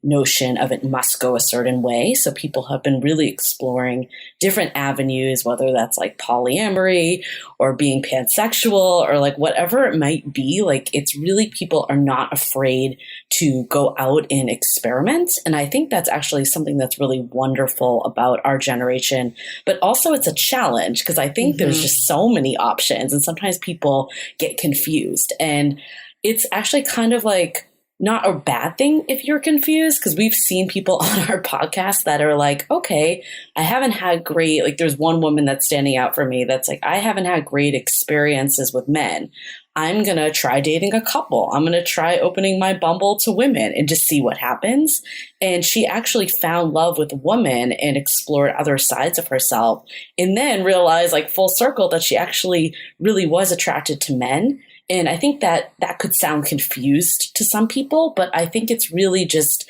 notion of it must go a certain way. So people have been really exploring different avenues, whether that's like polyamory or being pansexual or like whatever it might be. Like it's really, people are not afraid to go out and experiment. And I think that's actually something that's really wonderful about our generation, but also it's a challenge because I think there's just so many options and sometimes people get confused. And it's actually kind of like not a bad thing if you're confused, because we've seen people on our podcast that are like, okay, I haven't had great, like there's one woman that's standing out for me that's like, I haven't had great experiences with men. I'm going to try dating a couple. I'm going to try opening my Bumble to women and just see what happens. And she actually found love with a woman and explored other sides of herself and then realized like full circle that she actually really was attracted to men. And I think that that could sound confused to some people, but I think it's really just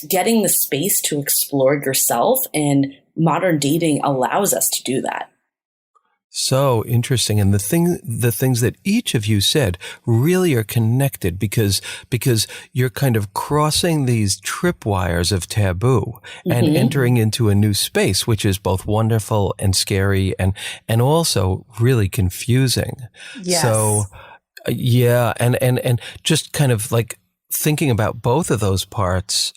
getting the space to explore yourself, and modern dating allows us to do that. So interesting. And the things that each of you said really are connected because you're kind of crossing these tripwires of taboo and entering into a new space, which is both wonderful and scary and also really confusing. Yes. So, yeah. And just kind of like thinking about both of those parts,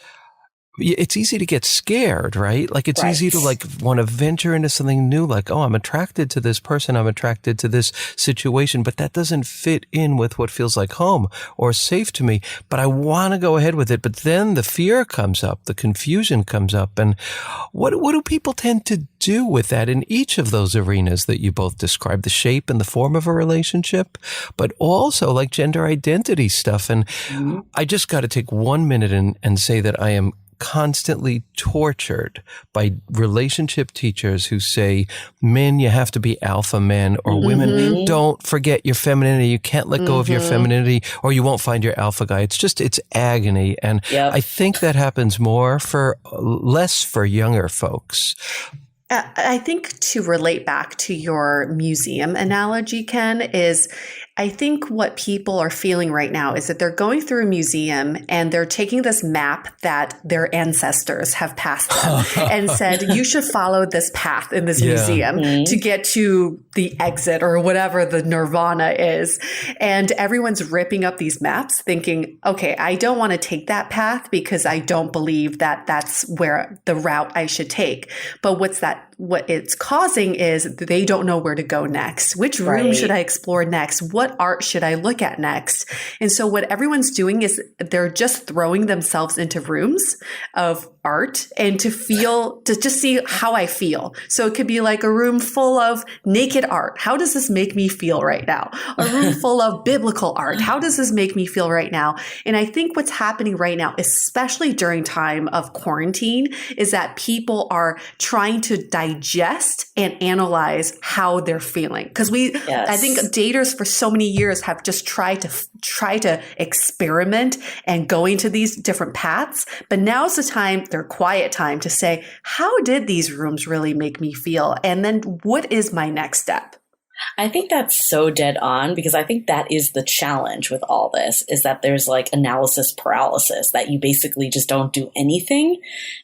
it's easy to get scared, right? Like it's easy to like want to venture into something new, like, oh, I'm attracted to this person, I'm attracted to this situation, but that doesn't fit in with what feels like home or safe to me, but I want to go ahead with it. But then the fear comes up, the confusion comes up. And what do people tend to do with that in each of those arenas that you both described, the shape and the form of a relationship, but also like gender identity stuff? And I just got to take 1 minute and say that I am constantly tortured by relationship teachers who say, men, you have to be alpha men, or women, don't forget your femininity. You can't let go of your femininity or you won't find your alpha guy. It's agony. And I think that happens less for younger folks. I think to relate back to your museum analogy, Ken, is I think what people are feeling right now is that they're going through a museum and they're taking this map that their ancestors have passed them and said, you should follow this path in this museum to get to the exit or whatever the nirvana is. And everyone's ripping up these maps thinking, okay, I don't want to take that path because I don't believe that that's where the route I should take. But what it's causing is they don't know where to go next. Which room should I explore next? What art should I look at next? And so what everyone's doing is they're just throwing themselves into rooms of art and to just see how I feel. So it could be like a room full of naked art. How does this make me feel right now? A room full of biblical art. How does this make me feel right now? And I think what's happening right now, especially during time of quarantine, is that people are trying to digest and analyze how they're feeling. Because I think daters for so many years have just tried to experiment and going to these different paths. But now's the time, their quiet time, to say, how did these rooms really make me feel? And then what is my next step? I think that's so dead on, because I think that is the challenge with all this, is that there's like analysis paralysis, that you basically just don't do anything.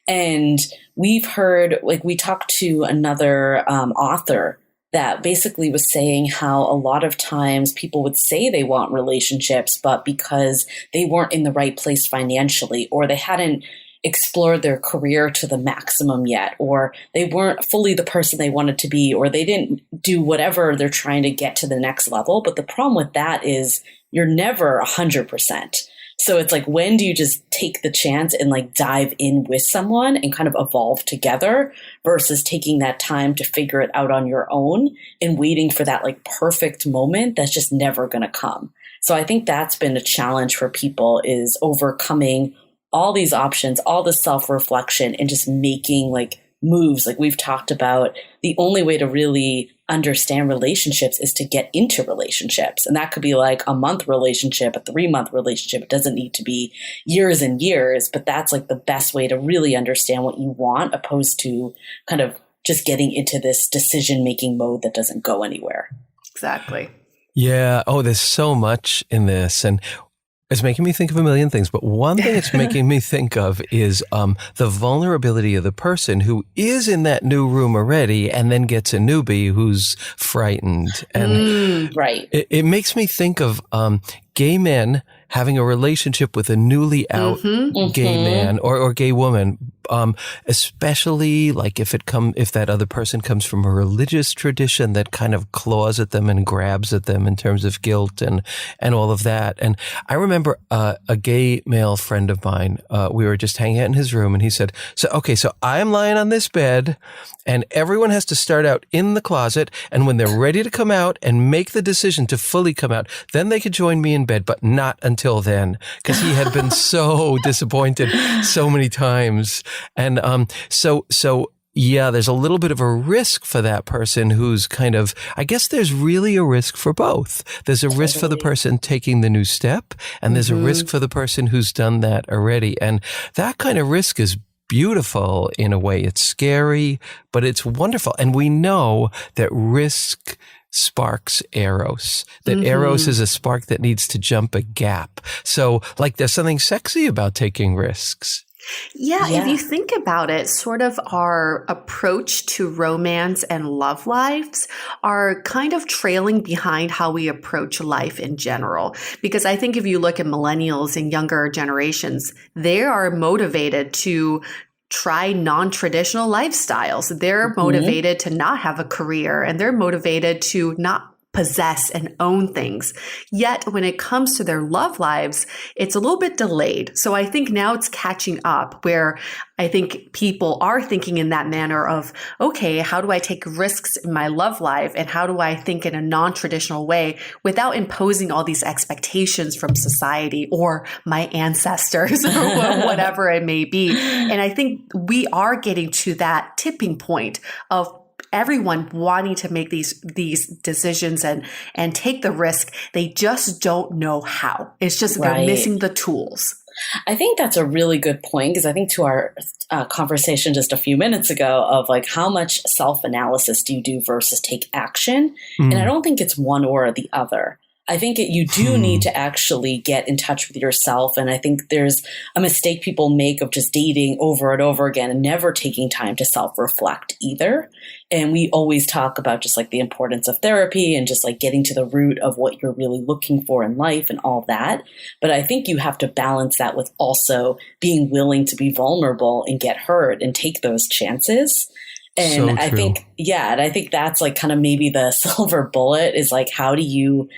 And we've heard, like we talked to another author that basically was saying how a lot of times people would say they want relationships, but because they weren't in the right place financially, or they hadn't explored their career to the maximum yet, or they weren't fully the person they wanted to be, or they didn't do whatever they're trying to get to the next level. But the problem with that is you're never 100%. So it's like, when do you just take the chance and like dive in with someone and kind of evolve together, versus taking that time to figure it out on your own and waiting for that like perfect moment that's just never going to come. So I think that's been a challenge for people, is overcoming all these options, all this self-reflection, and just making like moves. Like we've talked about, the only way to really understand relationships is to get into relationships. And that could be like a month relationship, a 3-month relationship. It doesn't need to be years and years, but that's like the best way to really understand what you want, opposed to kind of just getting into this decision-making mode that doesn't go anywhere. Exactly. Yeah. Oh, there's so much in this. And it's making me think of a million things, but one thing it's making me think of is the vulnerability of the person who is in that new room already and then gets a newbie who's frightened. And right. It makes me think of gay men having a relationship with a newly out gay man or gay woman, especially like if that other person comes from a religious tradition that kind of claws at them and grabs at them in terms of guilt and all of that. And I remember a gay male friend of mine, we were just hanging out in his room and he said, so I'm lying on this bed and everyone has to start out in the closet. And when they're ready to come out and make the decision to fully come out, then they could join me in bed, but not until then, because he had been so disappointed so many times. And so yeah, there's a little bit of a risk for that person who's kind of, I guess there's really a risk for both. There's a risk for the person taking the new step, and there's a risk for the person who's done that already. And that kind of risk is beautiful in a way. It's scary, but it's wonderful. And we know that risk sparks eros, that eros is a spark that needs to jump a gap. So like there's something sexy about taking risks. Yeah, if you think about it, sort of our approach to romance and love lives are kind of trailing behind how we approach life in general. Because I think if you look at millennials and younger generations, they are motivated to try non-traditional lifestyles. They're motivated to not have a career, and they're motivated to not possess and own things. Yet when it comes to their love lives, it's a little bit delayed. So I think now it's catching up, where I think people are thinking in that manner of, okay, how do I take risks in my love life? And how do I think in a non-traditional way without imposing all these expectations from society or my ancestors or whatever it may be? And I think we are getting to that tipping point of everyone wanting to make these decisions and take the risk. They just don't know how. It's just they're missing the tools. I think that's a really good point, because I think to our conversation just a few minutes ago of like how much self-analysis do you do versus take action? And I don't think it's one or the other. I think you do need to actually get in touch with yourself. And I think there's a mistake people make of just dating over and over again and never taking time to self-reflect either. And we always talk about just like the importance of therapy and just like getting to the root of what you're really looking for in life and all that. But I think you have to balance that with also being willing to be vulnerable and get hurt and take those chances. And So I true. think, and I think that's like kind of maybe the silver bullet is like, how do you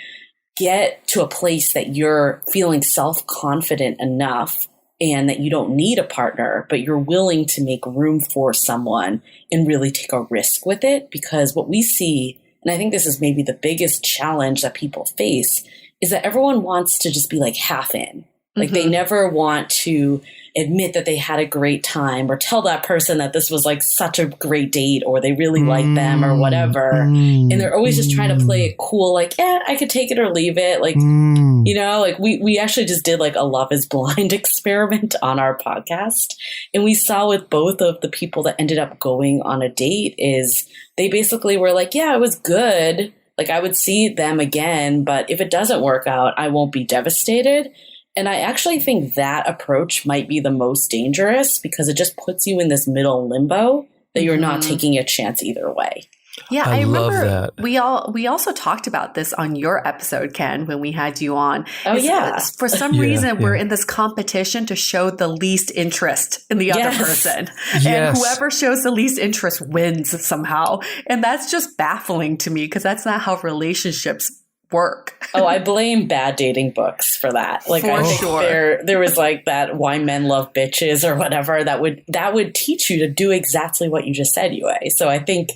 get to a place that you're feeling self-confident enough and that you don't need a partner, but you're willing to make room for someone and really take a risk with it? Because what we see, and I think this is maybe the biggest challenge that people face, is that everyone wants to just be like half in. Like they never want to admit that they had a great time or tell that person that this was like such a great date or they really like them or whatever. And they're always just trying to play it cool. Like, yeah, I could take it or leave it. Like, you know, like we actually just did like a Love is Blind experiment on our podcast. And we saw with both of the people that ended up going on a date is they basically were like, yeah, it was good. Like I would see them again, but if it doesn't work out, I won't be devastated. And I actually think that approach might be the most dangerous because it just puts you in this middle limbo that you're not taking a chance either way. Yeah, I love remember that. we also talked about this on your episode, Ken, when we had you on. Oh, yeah. For some reason, we're in this competition to show the least interest in the other person. And Yes. whoever shows the least interest wins somehow. And that's just baffling to me because that's not how relationships work. I blame bad dating books for that. Like For I think sure. there was like that Why Men Love Bitches or whatever that would teach you to do exactly what you just said, Yue. So I think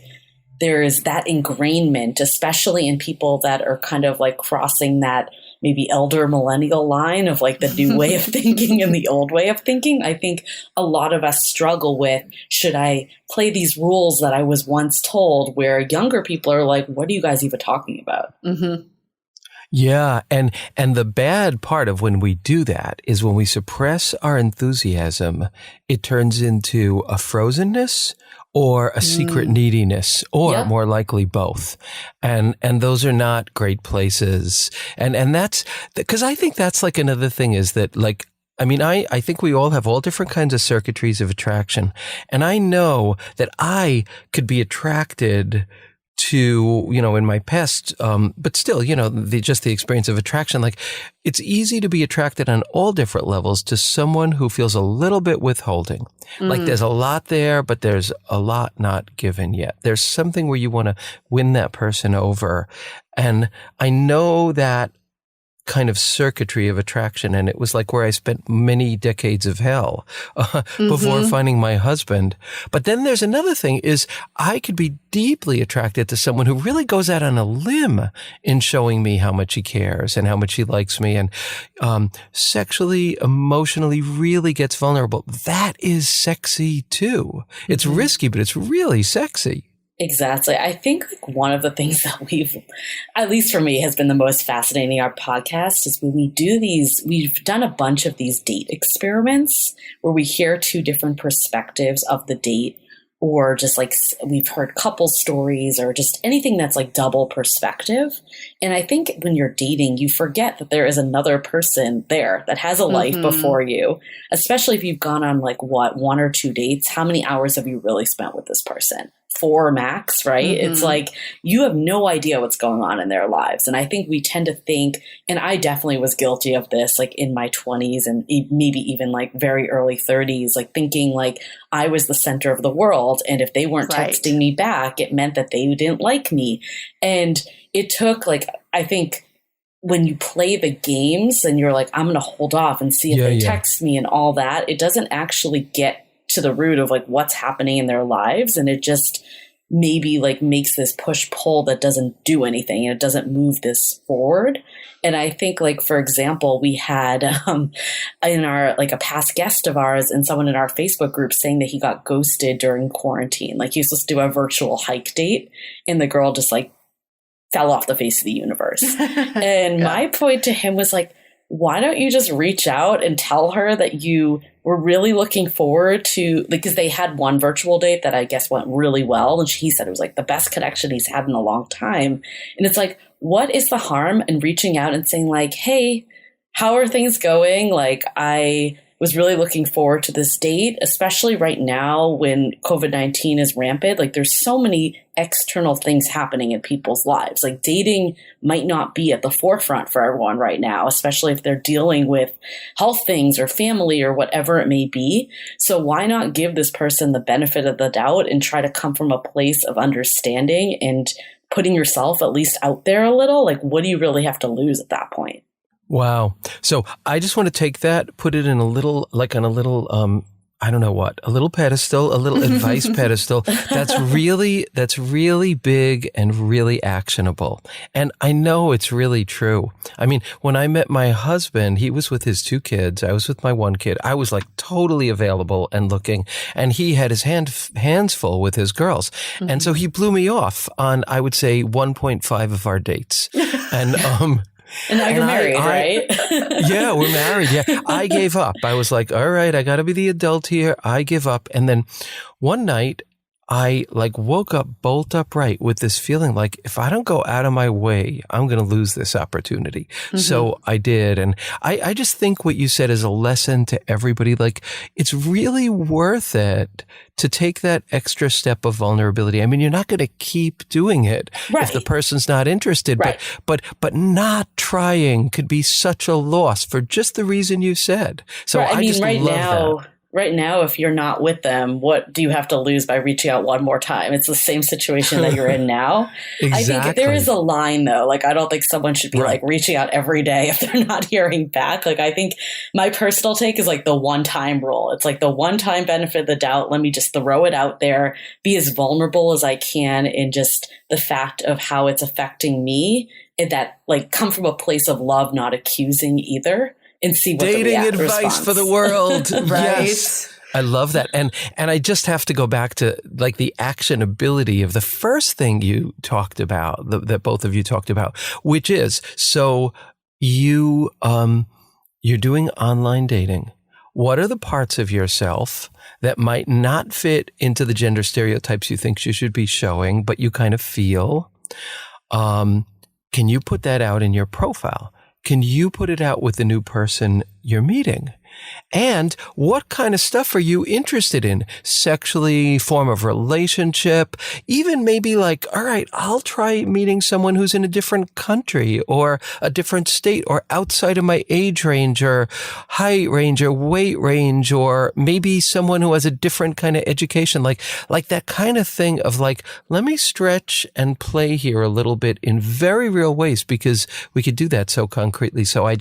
there is that ingrainment, especially in people that are kind of like crossing that maybe elder millennial line of like the new way of thinking and the old way of thinking. I think a lot of us struggle with, should I play these rules that I was once told, where younger people are like, what are you guys even talking about? Yeah. And the bad part of when we do that is when we suppress our enthusiasm, it turns into a frozenness or a secret neediness, or more likely both. And those are not great places. And that's because I think that's like another thing is that like, I mean, I think we all have all different kinds of circuitries of attraction. And I know that I could be attracted to, in my past, but still, just the experience of attraction, like it's easy to be attracted on all different levels to someone who feels a little bit withholding. Like there's a lot there, but there's a lot not given yet. There's something where you want to win that person over. And I know that kind of circuitry of attraction. And it was like where I spent many decades of hell before finding my husband. But then there's another thing is I could be deeply attracted to someone who really goes out on a limb in showing me how much he cares and how much he likes me and sexually, emotionally really gets vulnerable. That is sexy too. It's risky, but it's really sexy. Exactly. I think like one of the things that at least for me, has been the most fascinating our podcast is when we do we've done a bunch of these date experiments where we hear two different perspectives of the date, or just like we've heard couple stories or just anything that's like double perspective. And I think when you're dating, you forget that there is another person there that has a life before you, especially if you've gone on like one or two dates. How many hours have you really spent with this person? 4 max, right? It's like you have no idea what's going on in their lives. And I think we tend to think, and I definitely was guilty of this, like in my 20s and maybe even like very early 30s, like thinking like I was the center of the world. And if they weren't texting me back, it meant that they didn't like me. And it took like, I think when you play the games and you're like, I'm going to hold off and see if they text me and all that, it doesn't actually get to the root of like what's happening in their lives. And it just maybe like makes this push pull that doesn't do anything and it doesn't move this forward. And I think like, for example, we had in our, like a past guest of ours and someone in our Facebook group saying that he got ghosted during quarantine. Like he was supposed to do a virtual hike date and the girl just like fell off the face of the universe. And my point to him was like, why don't you just reach out and tell her that you were really looking forward to, because they had one virtual date that I guess went really well. And he said it was like the best connection he's had in a long time. And it's like, what is the harm in reaching out and saying like, hey, how are things going? Like I was really looking forward to this date, especially right now when COVID-19 is rampant. Like there's so many external things happening in people's lives. Like dating might not be at the forefront for everyone right now, especially if they're dealing with health things or family or whatever it may be. So why not give this person the benefit of the doubt and try to come from a place of understanding and putting yourself at least out there a little? Like, what do you really have to lose at that point? Wow. So I just want to take that, put it in a little, like on a little, I don't know what, a little pedestal, a little advice pedestal. That's really big and really actionable. And I know it's really true. I mean, when I met my husband, he was with his 2 kids. I was with my 1 kid. I was like totally available and looking, and he had his hands full with his girls. And so he blew me off on, I would say, 1.5 of our dates. And, and now you're married, right? Yeah, we're married. Yeah. I gave up. I was like, all right, I got to be the adult here. I give up. And then one night I like woke up bolt upright with this feeling like if I don't go out of my way, I'm going to lose this opportunity. So I did. And I just think what you said is a lesson to everybody. Like it's really worth it to take that extra step of vulnerability. I mean, you're not going to keep doing it if the person's not interested, but not trying could be such a loss for just the reason you said. So I just love that. Right now, if you're not with them, what do you have to lose by reaching out one more time? It's the same situation that you're in now. Exactly. I think there is a line, though. Like, I don't think someone should be like reaching out every day if they're not hearing back. Like, I think my personal take is like the one-time rule. It's like the one-time benefit of the doubt. Let me just throw it out there, be as vulnerable as I can in just the fact of how it's affecting me, and that like come from a place of love, not accusing either. And see what dating the advice response. For the world. Right. Yes. I love that. And I just have to go back to like the actionability of the first thing you talked about, that both of you talked about, which is, so you're doing online dating. what are the parts of yourself that might not fit into the gender stereotypes you think you should be showing, but you kind of feel? Can you put that out in your profile? Can you put it out with the new person you're meeting? And what kind of stuff are you interested in? Sexually, form of relationship, even maybe like, all right, I'll try meeting someone who's in a different country or a different state or outside of my age range or height range or weight range, or maybe someone who has a different kind of education, like that kind of thing of like, let me stretch and play here a little bit in very real ways, because we could do that so concretely. So I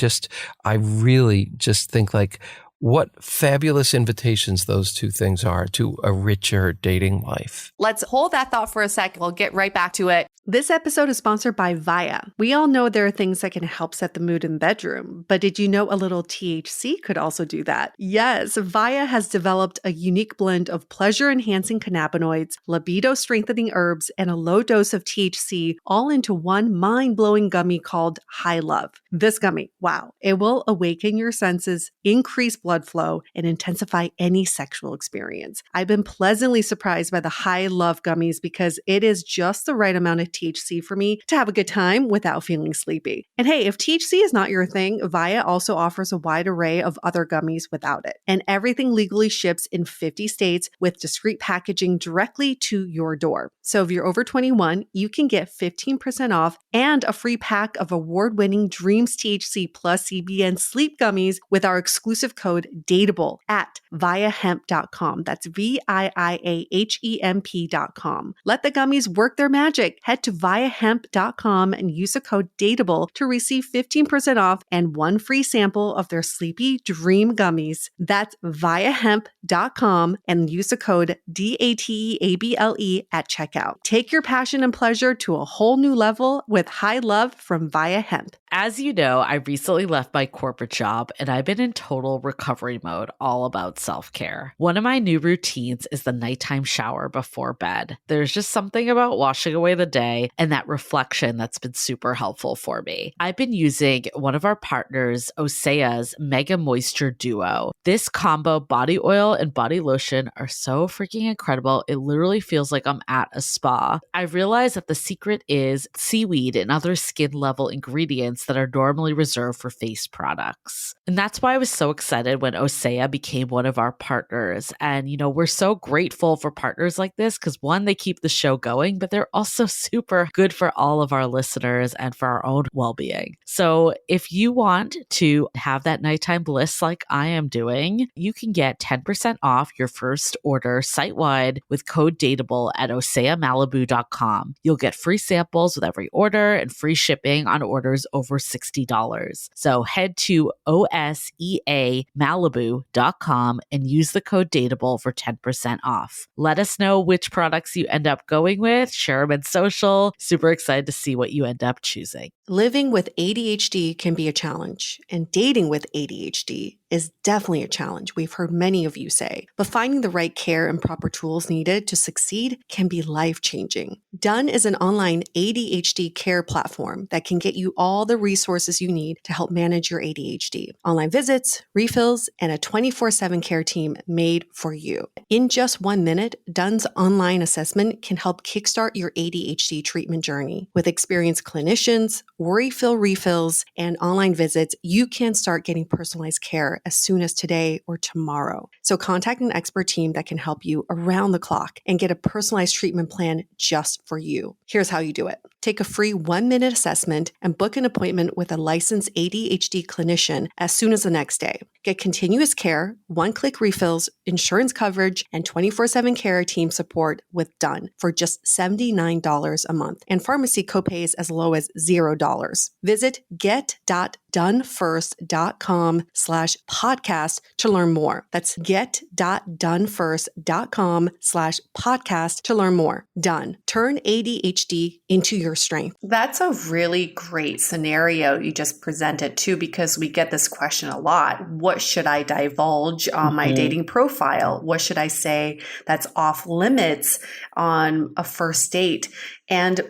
really just think like, what fabulous invitations those two things are to a richer dating life. Let's hold that thought for a sec. We'll get right back to it. This episode is sponsored by Via. We all know there are things that can help set the mood in the bedroom, but did you know a little THC could also do that? Yes, Via has developed a unique blend of pleasure-enhancing cannabinoids, libido-strengthening herbs, and a low dose of THC all into one mind-blowing gummy called High Love. This gummy, wow, it will awaken your senses, increase blood flow, and intensify any sexual experience. I've been pleasantly surprised by the High Love gummies because it is just the right amount of THC for me to have a good time without feeling sleepy. And hey, if THC is not your thing, Via also offers a wide array of other gummies without it. And everything legally ships in 50 states with discreet packaging directly to your door. So if you're over 21, you can get 15% off and a free pack of award-winning Dreams THC plus CBN sleep gummies with our exclusive code DATEABLE at viahemp.com. That's VIIAHEMP.com. Let the gummies work their magic. Head to viahemp.com and use the code DATEABLE to receive 15% off and one free sample of their Sleepy Dream gummies. That's viahemp.com and use the code DATEABLE at checkout. Take your passion and pleasure to a whole new level with High Love from Via Hemp. As you know, I recently left my corporate job and I've been in total recovery mode, all about self-care. One of my new routines is the nighttime shower before bed. There's just something about washing away the day and that reflection that's been super helpful for me. I've been using one of our partners, Osea's Mega Moisture Duo. This combo body oil and body lotion are so freaking incredible. It literally feels like I'm at a spa. I realized that the secret is seaweed and other skin level ingredients that are normally reserved for face products. And that's why I was so excited when Osea became one of our partners. And, we're so grateful for partners like this because one, they keep the show going, but they're also super good for all of our listeners and for our own well-being. So if you want to have that nighttime bliss like I am doing, you can get 10% off your first order site-wide with code DATEABLE at oseamalibu.com. You'll get free samples with every order and free shipping on orders over $60. So head to oseamalibu.com and use the code DATEABLE for 10% off. Let us know which products you end up going with. Share them in social. Super excited to see what you end up choosing. Living with ADHD can be a challenge, and dating with ADHD is definitely a challenge, we've heard many of you say. But finding the right care and proper tools needed to succeed can be life-changing. Done is an online ADHD care platform that can get you all the resources you need to help manage your ADHD. Online visits, refills, and a 24/7 care team made for you. In just 1 minute, Done's online assessment can help kickstart your ADHD treatment journey. With experienced clinicians, worry-fill refills, and online visits, you can start getting personalized care as soon as today or tomorrow. So contact an expert team that can help you around the clock and get a personalized treatment plan just for you. Here's how you do it. Take a free 1-minute assessment and book an appointment with a licensed ADHD clinician as soon as the next day. Get continuous care, one-click refills, insurance coverage, and 24/7 care team support with Done for just $79 a month, and pharmacy copays as low as $0. Visit get.donefirst.com/podcast to learn more. That's get.donefirst.com/podcast to learn more. Done. Turn ADHD into your strength. That's a really great scenario you just presented too, because we get this question a lot. What should I divulge on my dating profile? What should I say that's off limits on a first date? And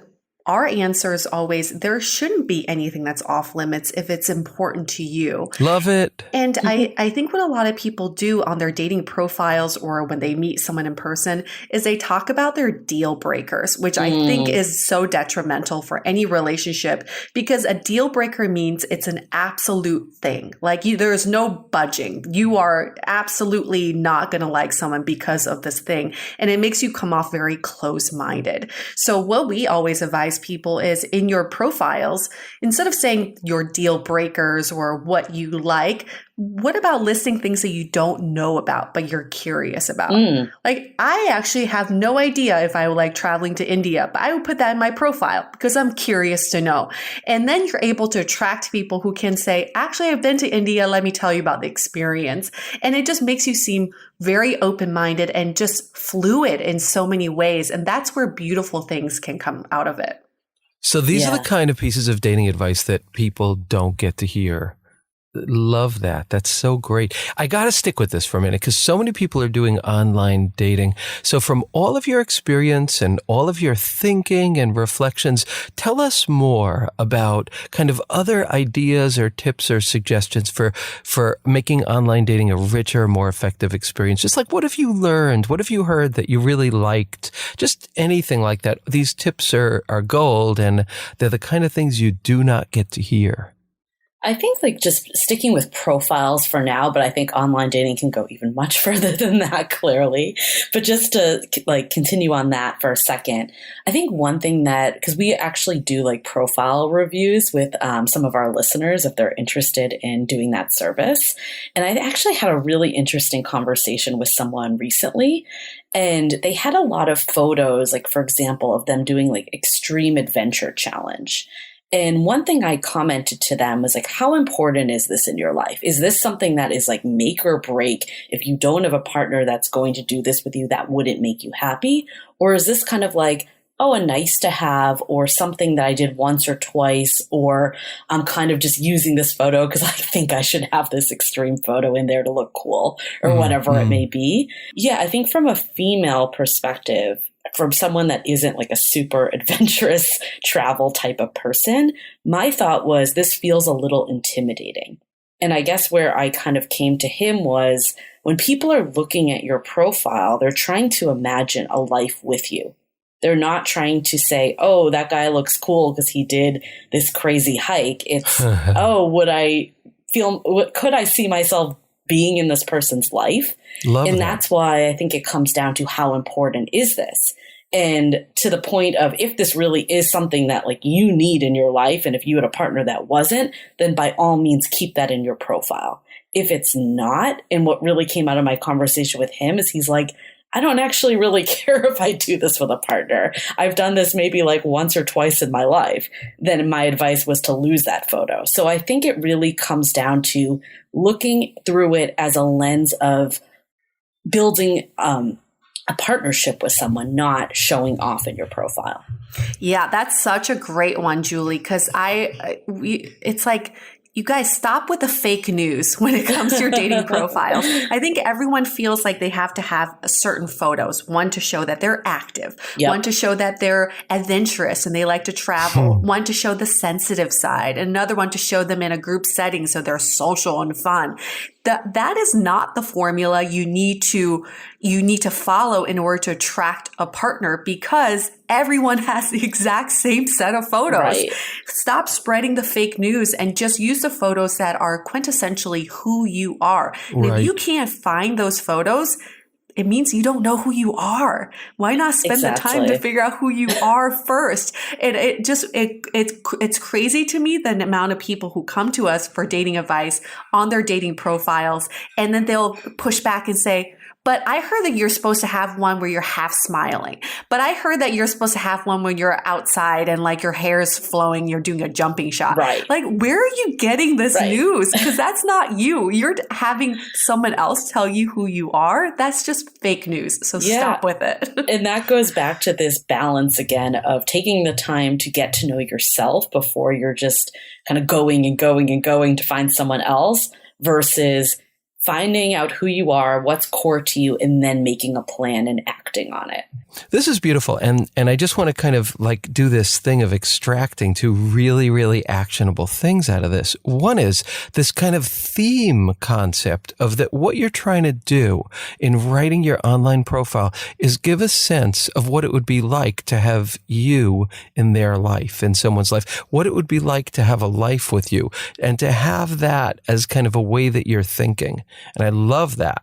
our answer is always there shouldn't be anything that's off limits if it's important to you. Love it. And I think what a lot of people do on their dating profiles or when they meet someone in person is they talk about their deal breakers, which I think is so detrimental for any relationship, because a deal breaker means it's an absolute thing. Like there's no budging. You are absolutely not going to like someone because of this thing. And it makes you come off very close-minded. So what we always advise people is in your profiles, instead of saying your deal breakers or what you like, what about listing things that you don't know about, but you're curious about? Like, I actually have no idea if I would like traveling to India, but I would put that in my profile because I'm curious to know. And then you're able to attract people who can say, actually, I've been to India. Let me tell you about the experience. And it just makes you seem very open-minded and just fluid in so many ways. And that's where beautiful things can come out of it. So these are the kind of pieces of dating advice that people don't get to hear. Love that. That's so great. I got to stick with this for a minute because so many people are doing online dating. So from all of your experience and all of your thinking and reflections, tell us more about kind of other ideas or tips or suggestions for making online dating a richer, more effective experience. Just like, what have you learned? What have you heard that you really liked? Just anything like that. These tips are gold, and they're the kind of things you do not get to hear. I think like just sticking with profiles for now, but I think online dating can go even much further than that, clearly. But just to like continue on that for a second, I think one thing that, because we actually do like profile reviews with some of our listeners if they're interested in doing that service. And I actually had a really interesting conversation with someone recently. And they had a lot of photos, like, for example, of them doing like extreme adventure challenge. And one thing I commented to them was like, how important is this in your life? Is this something that is like make or break? If you don't have a partner that's going to do this with you, that wouldn't make you happy? Or is this kind of like, oh, a nice to have, or something that I did once or twice, or I'm kind of just using this photo because I think I should have this extreme photo in there to look cool, or whatever it may be. Yeah, I think from a female perspective, from someone that isn't like a super adventurous travel type of person, my thought was this feels a little intimidating. And I guess where I kind of came to him was when people are looking at your profile, they're trying to imagine a life with you. They're not trying to say, oh, that guy looks cool because he did this crazy hike. It's, oh, could I see myself being in this person's life? That's why I think it comes down to how important is this? And to the point of if this really is something that like you need in your life, and if you had a partner that wasn't, then by all means keep that in your profile. If it's not, and what really came out of my conversation with him is he's like, I don't actually really care if I do this with a partner. I've done this maybe like once or twice in my life. Then my advice was to lose that photo. So I think it really comes down to looking through it as a lens of building a partnership with someone, not showing off in your profile. Yeah, that's such a great one, Julie, because it's like, you guys stop with the fake news when it comes to your dating profiles. I think everyone feels like they have to have certain photos, one to show that they're active, one to show that they're adventurous and they like to travel, one to show the sensitive side, another one to show them in a group setting so they're social and fun. That is not the formula you need to follow in order to attract a partner, because everyone has the exact same set of photos. Right. Stop spreading the fake news and just use the photos that are quintessentially who you are. And if you can't find those photos, it means you don't know who you are. Why not spend the time to figure out who you are first? It's crazy to me the amount of people who come to us for dating advice on their dating profiles, and then they'll push back and say, but I heard that you're supposed to have one where you're half smiling. But I heard that you're supposed to have one when you're outside and like your hair is flowing, you're doing a jumping shot. Right. Like, where are you getting this news? Because that's not you. You're having someone else tell you who you are. That's just fake news. So stop with it. And that goes back to this balance again of taking the time to get to know yourself before you're just kind of going and going and going to find someone else, versus finding out who you are, what's core to you, and then making a plan and acting on it. This is beautiful. And I just want to kind of like do this thing of extracting two really, really actionable things out of this. One is this kind of theme concept of that what you're trying to do in writing your online profile is give a sense of what it would be like to have you in their life, in someone's life, what it would be like to have a life with you, and to have that as kind of a way that you're thinking. And I love that.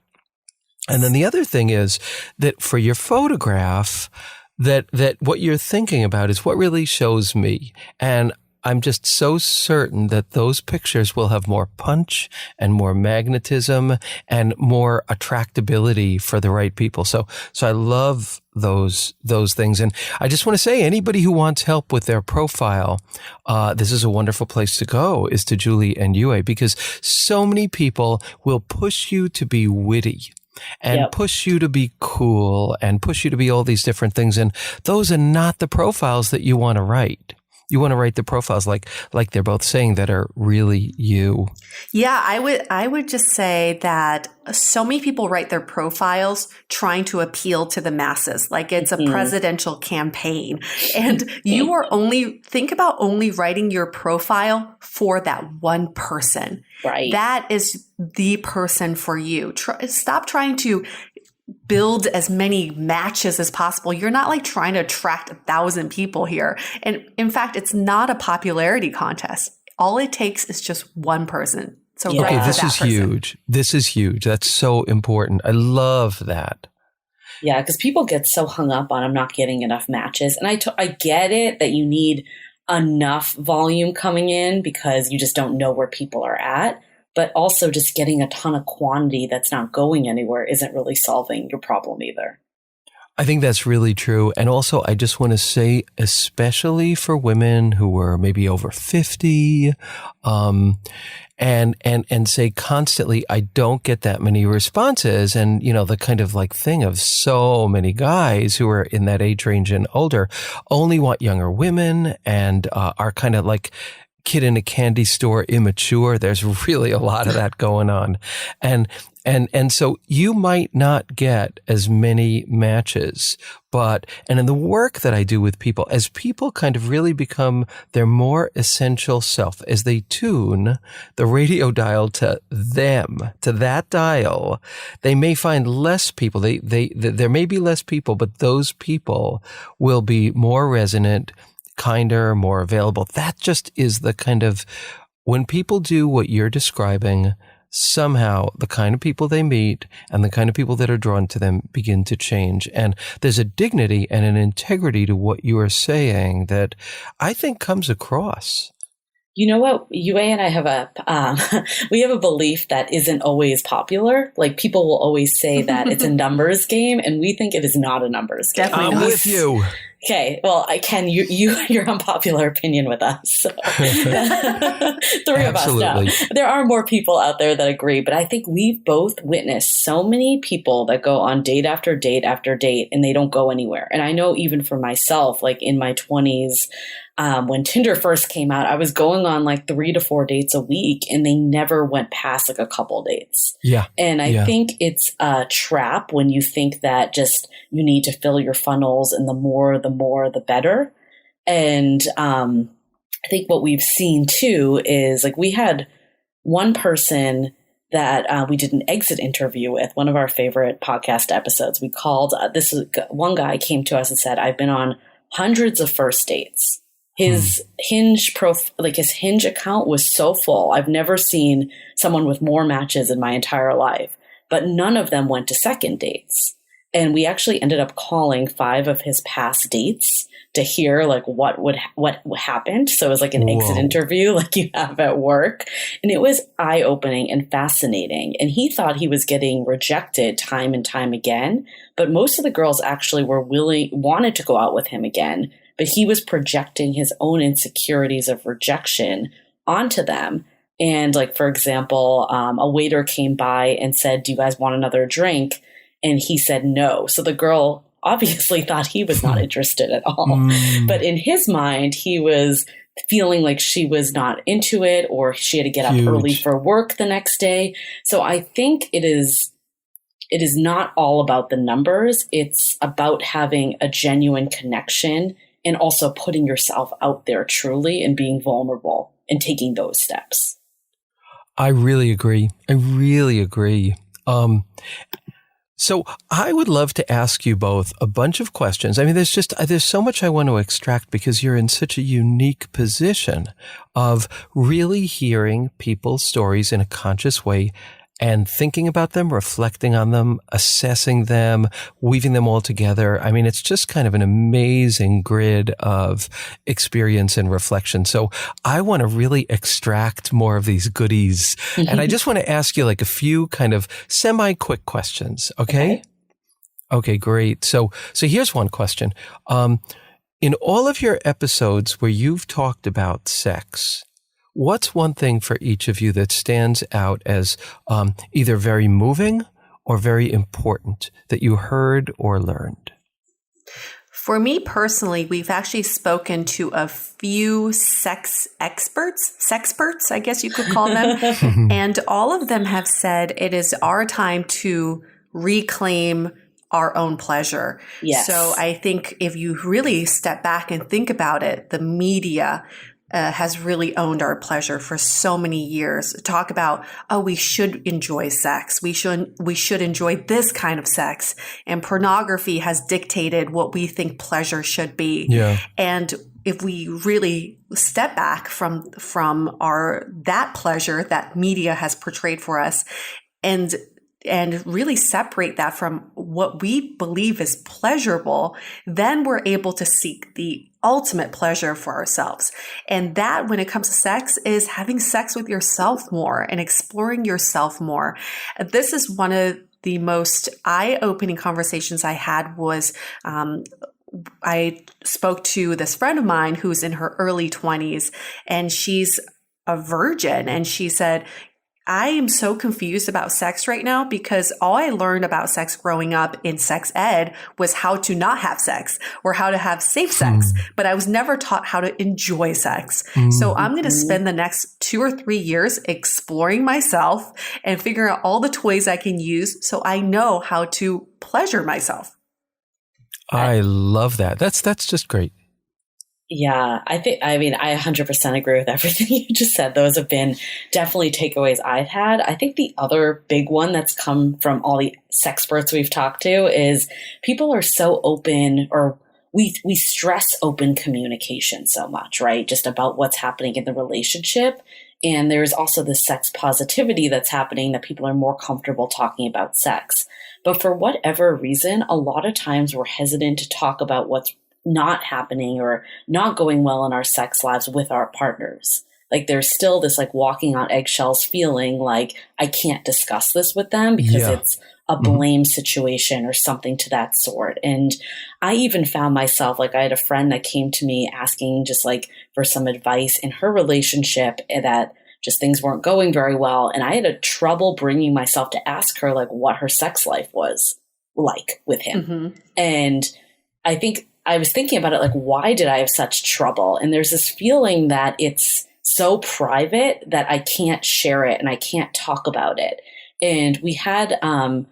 And then the other thing is that for your photograph, that what you're thinking about is what really shows me. And I'm just so certain that those pictures will have more punch and more magnetism and more attractability for the right people. So I love those things. And I just want to say, anybody who wants help with their profile, this is a wonderful place to go, is to Julie and Yue, because so many people will push you to be witty and push you to be cool and push you to be all these different things. And those are not the profiles that you want to write. You want to write the profiles like they're both saying, that are really you. Yeah, I would just say that so many people write their profiles trying to appeal to the masses, like it's a presidential campaign. And you are think about only writing your profile for that one person. Right. That is the person for you. Stop trying to build as many matches as possible. You're not like trying to attract 1,000 people here. And in fact, it's not a popularity contest. All it takes is just one person. So okay, this is huge. This is huge. That's so important. I love that. Yeah, because people get so hung up on I'm not getting enough matches. And I get it that you need enough volume coming in because you just don't know where people are at. But also just getting a ton of quantity that's not going anywhere isn't really solving your problem either. I think that's really true. And also, I just want to say, especially for women who are maybe over 50, and say constantly, I don't get that many responses. And, you know, the kind of like thing of so many guys who are in that age range and older only want younger women and are kind of like kid in a candy store immature. There's really a lot of that going on. And so you might not get as many matches, and in the work that I do with people, as people kind of really become their more essential self, as they tune the radio dial to them, to that dial, they may find less people. There may be less people, but those people will be more resonant, kinder, more available. That just is the kind of, when people do what you're describing, somehow the kind of people they meet and the kind of people that are drawn to them begin to change. And there's a dignity and an integrity to what you are saying that I think comes across. You know what? Yue and I have we have a belief that isn't always popular. Like people will always say that it's a numbers game, and we think it is not a numbers game. Definitely I'm with you. Okay, well, your unpopular opinion with us. So. Three of us now. There are more people out there that agree, but I think we've both witnessed so many people that go on date after date after date, and they don't go anywhere. And I know even for myself, like in my 20s, when Tinder first came out, I was going on like 3 to 4 dates a week, and they never went past like a couple dates. Yeah. And I think it's a trap when you think that just you need to fill your funnels, and the more, the better. And I think what we've seen too is like we had one person that we did an exit interview with, one of our favorite podcast episodes. We called, one guy came to us and said, I've been on hundreds of first dates. His Hinge his Hinge account was so full. I've never seen someone with more matches in my entire life, but none of them went to second dates. And we actually ended up calling 5 of his past dates to hear like what happened. So it was like an exit interview like you have at work. And it was eye-opening and fascinating. And he thought he was getting rejected time and time again. But most of the girls actually wanted to go out with him again. But he was projecting his own insecurities of rejection onto them. And like, for example, a waiter came by and said, do you guys want another drink? And he said no. So the girl obviously thought he was not interested at all. But in his mind, he was feeling like she was not into it, or she had to get up early for work the next day. So I think it is not all about the numbers. It's about having a genuine connection and also putting yourself out there truly and being vulnerable and taking those steps. I really agree. So I would love to ask you both a bunch of questions. I mean, there's so much I want to extract because you're in such a unique position of really hearing people's stories in a conscious way and thinking about them, reflecting on them, assessing them, weaving them all together. I mean, it's just kind of an amazing grid of experience and reflection. So I want to really extract more of these goodies. And I just want to ask you like a few kind of semi-quick questions. Okay? Okay, great. So here's one question. In all of your episodes where you've talked about sex, what's one thing for each of you that stands out as either very moving or very important that you heard or learned? For me personally, we've actually spoken to a few sexperts, I guess you could call them. And all of them have said it is our time to reclaim our own pleasure. Yes. So I think if you really step back and think about it, the media has really owned our pleasure for so many years. Talk about, we should enjoy sex. We should enjoy this kind of sex. And pornography has dictated what we think pleasure should be. Yeah. And if we really step back from that pleasure that media has portrayed for us and really separate that from what we believe is pleasurable, then we're able to seek the ultimate pleasure for ourselves. And that, when it comes to sex, is having sex with yourself more and exploring yourself more. This is one of the most eye-opening conversations I had was, I spoke to this friend of mine who's in her early 20s, and she's a virgin. And she said, I am so confused about sex right now because all I learned about sex growing up in sex ed was how to not have sex or how to have safe sex, but I was never taught how to enjoy sex. So I'm going to spend the next 2 or 3 years exploring myself and figuring out all the toys I can use so I know how to pleasure myself. I love that. That's just great. Yeah, I 100% agree with everything you just said. Those have been definitely takeaways I've had. I think the other big one that's come from all the sexperts we've talked to is people are so open, or we stress open communication so much, right? Just about what's happening in the relationship. And there's also the sex positivity that's happening, that people are more comfortable talking about sex. But for whatever reason, a lot of times we're hesitant to talk about what's not happening or not going well in our sex lives with our partners. Like there's still this like walking on eggshells feeling like I can't discuss this with them because it's a blame situation or something to that sort. And I even found myself, like I had a friend that came to me asking just like for some advice in her relationship, that just things weren't going very well. And I had a trouble bringing myself to ask her like what her sex life was like with him. And I think I was thinking about it, like, why did I have such trouble? And there's this feeling that it's so private that I can't share it and I can't talk about it. And we had a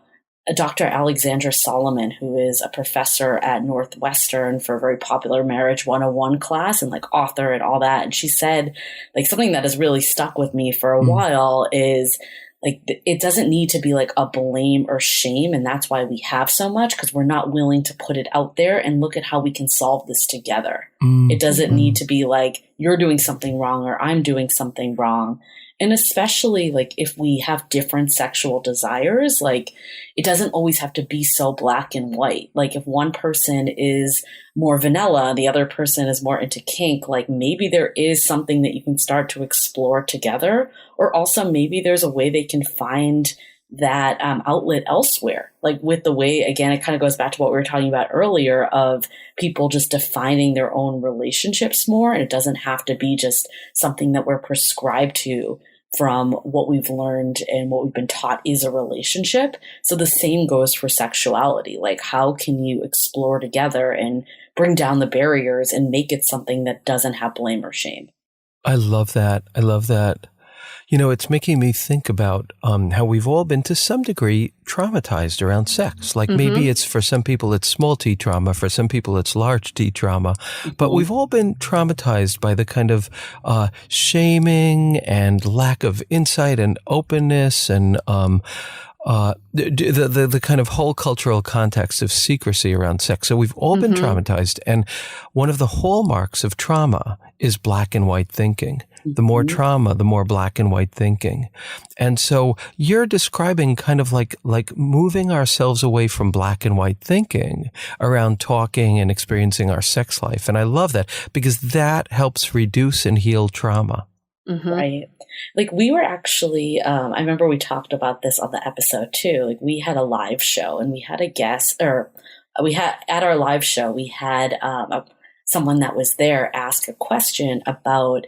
Dr. Alexandra Solomon, who is a professor at Northwestern for a very popular Marriage 101 class and like author and all that. And she said like something that has really stuck with me for a while is like, it doesn't need to be like a blame or shame. And that's why we have so much, because we're not willing to put it out there and look at how we can solve this together. It doesn't need to be like, you're doing something wrong or I'm doing something wrong. And especially like if we have different sexual desires, like it doesn't always have to be so black and white. Like if one person is more vanilla, the other person is more into kink, like maybe there is something that you can start to explore together. Or also maybe there's a way they can find that outlet elsewhere. Like with the way, again, it kind of goes back to what we were talking about earlier of people just defining their own relationships more. And it doesn't have to be just something that we're prescribed to from what we've learned and what we've been taught is a relationship. So the same goes for sexuality. Like how can you explore together and bring down the barriers and make it something that doesn't have blame or shame? I love that. I love that. You know, it's making me think about how we've all been to some degree traumatized around sex. Like maybe it's for some people it's small t trauma, for some people it's large t trauma, but we've all been traumatized by the kind of shaming and lack of insight and openness and the kind of whole cultural context of secrecy around sex. So we've all been traumatized. And one of the hallmarks of trauma is black and white thinking. The more trauma, the more black and white thinking. And so you're describing kind of like moving ourselves away from black and white thinking around talking and experiencing our sex life. And I love that because that helps reduce and heal trauma. Right. Like we were actually, I remember we talked about this on the episode too. Like we had a live show and we had a guest, or we had at our live show, we had someone that was there ask a question about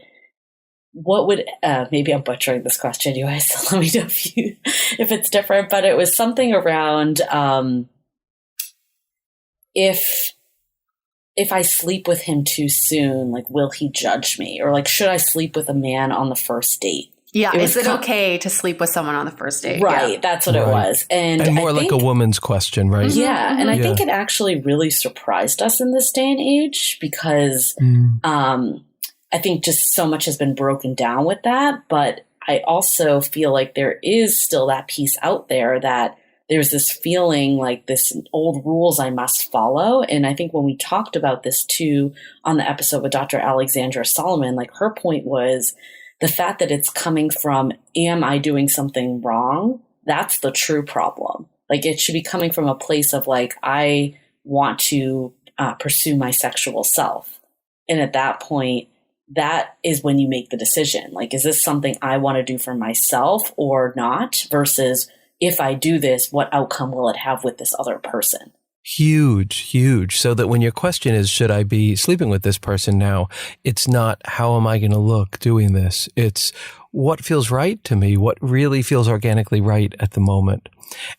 what would, maybe I'm butchering this question, you guys, so let me know if it's different, but it was something around if I sleep with him too soon, like, will he judge me? Or like, should I sleep with a man on the first date? Yeah. Is it okay to sleep with someone on the first date? Right. Yeah. That's what it was. And more like a woman's question, right? Yeah. And I think it actually really surprised us in this day and age because I think just so much has been broken down with that. But I also feel like there is still that piece out there that there's this feeling like this old rules I must follow. And I think when we talked about this too on the episode with Dr. Alexandra Solomon, like her point was the fact that it's coming from, am I doing something wrong? That's the true problem. Like it should be coming from a place of like, I want to pursue my sexual self. And at that point, that is when you make the decision. Like, is this something I want to do for myself or not? Versus if I do this, what outcome will it have with this other person? Huge, huge. So that when your question is, should I be sleeping with this person now? It's not, how am I going to look doing this? It's what feels right to me, what really feels organically right at the moment.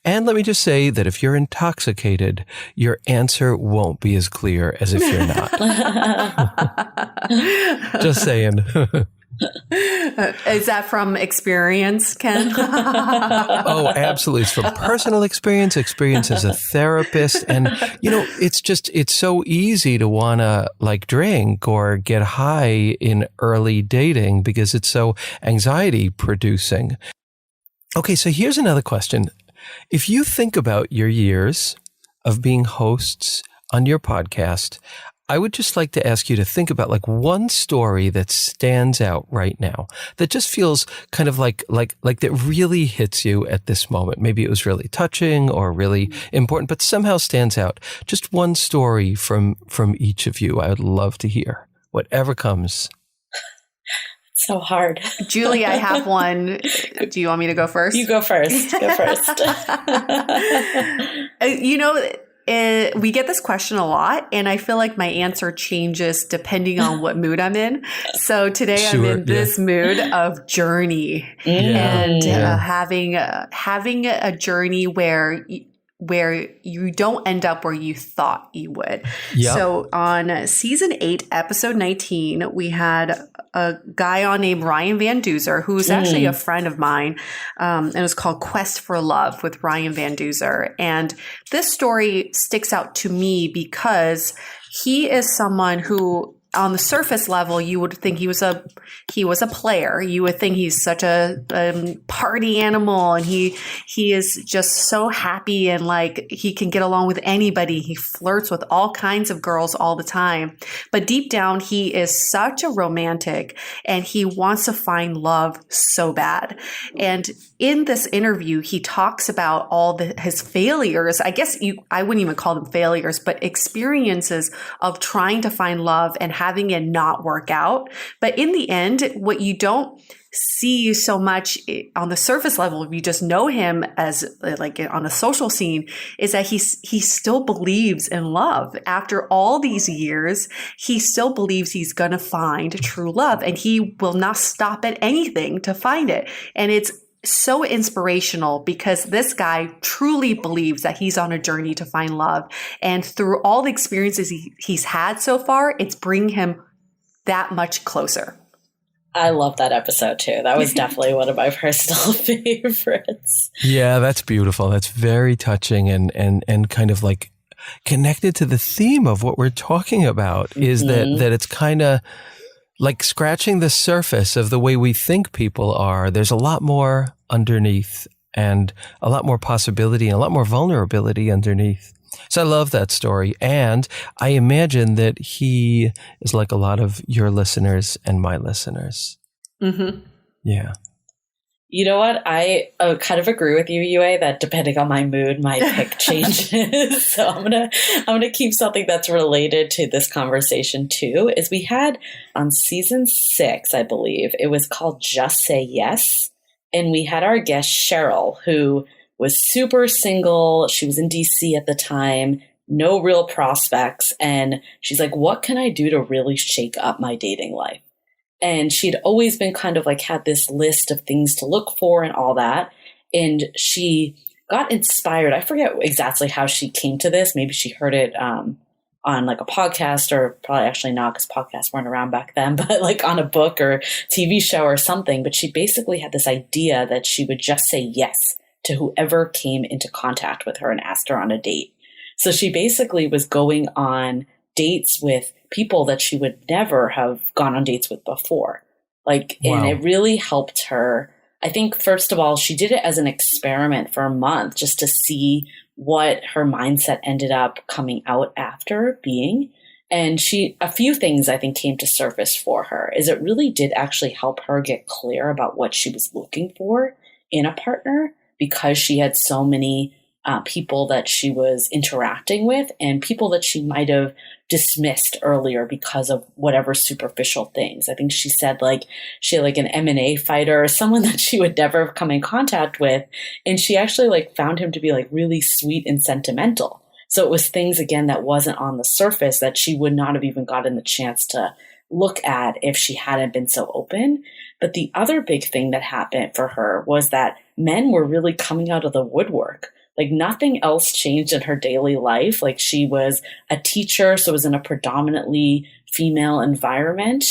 And let me just say that if you're intoxicated, your answer won't be as clear as if you're not. Just saying. Is that from experience, Ken? Oh, absolutely. It's from personal experience as a therapist. And, you know, it's so easy to want to like drink or get high in early dating because it's so anxiety producing. Okay. So here's another question. If you think about your years of being hosts on your podcast, I would just like to ask you to think about like one story that stands out right now that just feels kind of like that really hits you at this moment. Maybe it was really touching or really important, but somehow stands out. Just one story from each of you. I would love to hear whatever comes. So hard. Julie, I have one. Do you want me to go first? You go first. Go first. We get this question a lot, and I feel like my answer changes depending on what mood I'm in. So today I'm in this mood of journey and having a journey where you don't end up where you thought you would. Yep. So on season 8, episode 19, we had a guy on named Ryan Van Duzer, who's actually a friend of mine. And it was called Quest for Love with Ryan Van Duzer. And this story sticks out to me because he is someone who, on the surface level, you would think he was a player. You would think he's such a party animal, and he is just so happy and like he can get along with anybody. He flirts with all kinds of girls all the time. But deep down, he is such a romantic, and he wants to find love so bad. And in this interview, he talks about all his failures. I guess I wouldn't even call them failures, but experiences of trying to find love and having it not work out. But in the end, what you don't see so much on the surface level, if you just know him as like on the social scene, is that he still believes in love. After all these years, he still believes he's going to find true love, and he will not stop at anything to find it. And it's so inspirational because this guy truly believes that he's on a journey to find love. And through all the experiences he's had so far, it's bringing him that much closer. I love that episode too. That was definitely one of my personal favorites. Yeah, that's beautiful. That's very touching and kind of like connected to the theme of what we're talking about is that it's kind of like scratching the surface of the way we think people are. There's a lot more underneath and a lot more possibility and a lot more vulnerability underneath. So I love that story. And I imagine that he is like a lot of your listeners and my listeners. Mm-hmm. Yeah. You know what? I kind of agree with you, Yue, that depending on my mood, my pick changes. So I'm gonna keep something that's related to this conversation too. Is we had on season 6, I believe, it was called Just Say Yes. And we had our guest Cheryl, who was super single. She was in DC at the time, no real prospects. And she's like, what can I do to really shake up my dating life? And she'd always been kind of like had this list of things to look for and all that. And she got inspired. I forget exactly how she came to this. Maybe she heard it on like a podcast, or probably actually not, because podcasts weren't around back then, but like on a book or TV show or something. But she basically had this idea that she would just say yes to whoever came into contact with her and asked her on a date. So she basically was going on dates with people that she would never have gone on dates with before. Like, wow. And it really helped her. I think, first of all, she did it as an experiment for a month just to see what her mindset ended up coming out after being. And a few things I think came to surface for her is it really did actually help her get clear about what she was looking for in a partner, because she had so many people that she was interacting with and people that she might have dismissed earlier because of whatever superficial things. I think she said like she had like an M&A fighter or someone that she would never have come in contact with. And she actually like found him to be like really sweet and sentimental. So it was things, again, that wasn't on the surface that she would not have even gotten the chance to look at if she hadn't been so open. But the other big thing that happened for her was that men were really coming out of the woodwork. Like nothing else changed in her daily life. Like she was a teacher, so was in a predominantly female environment.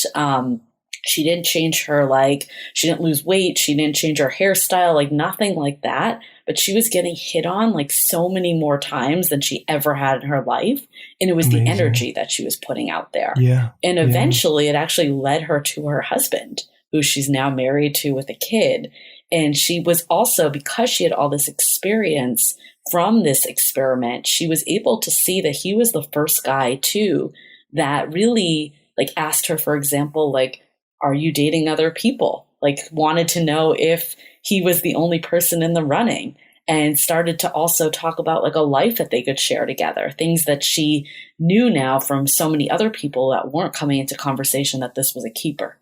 She didn't change she didn't lose weight. She didn't change her hairstyle, like nothing like that. But she was getting hit on like so many more times than she ever had in her life. And it was Amazing. The energy that she was putting out there. Yeah. And eventually it actually led her to her husband, who she's now married to with a kid. And she was also, because she had all this experience from this experiment, she was able to see that he was the first guy too that really like asked her, for example, like, are you dating other people? Like wanted to know if he was the only person in the running, and started to also talk about like a life that they could share together, things that she knew now from so many other people that weren't coming into conversation, that this was a keeper.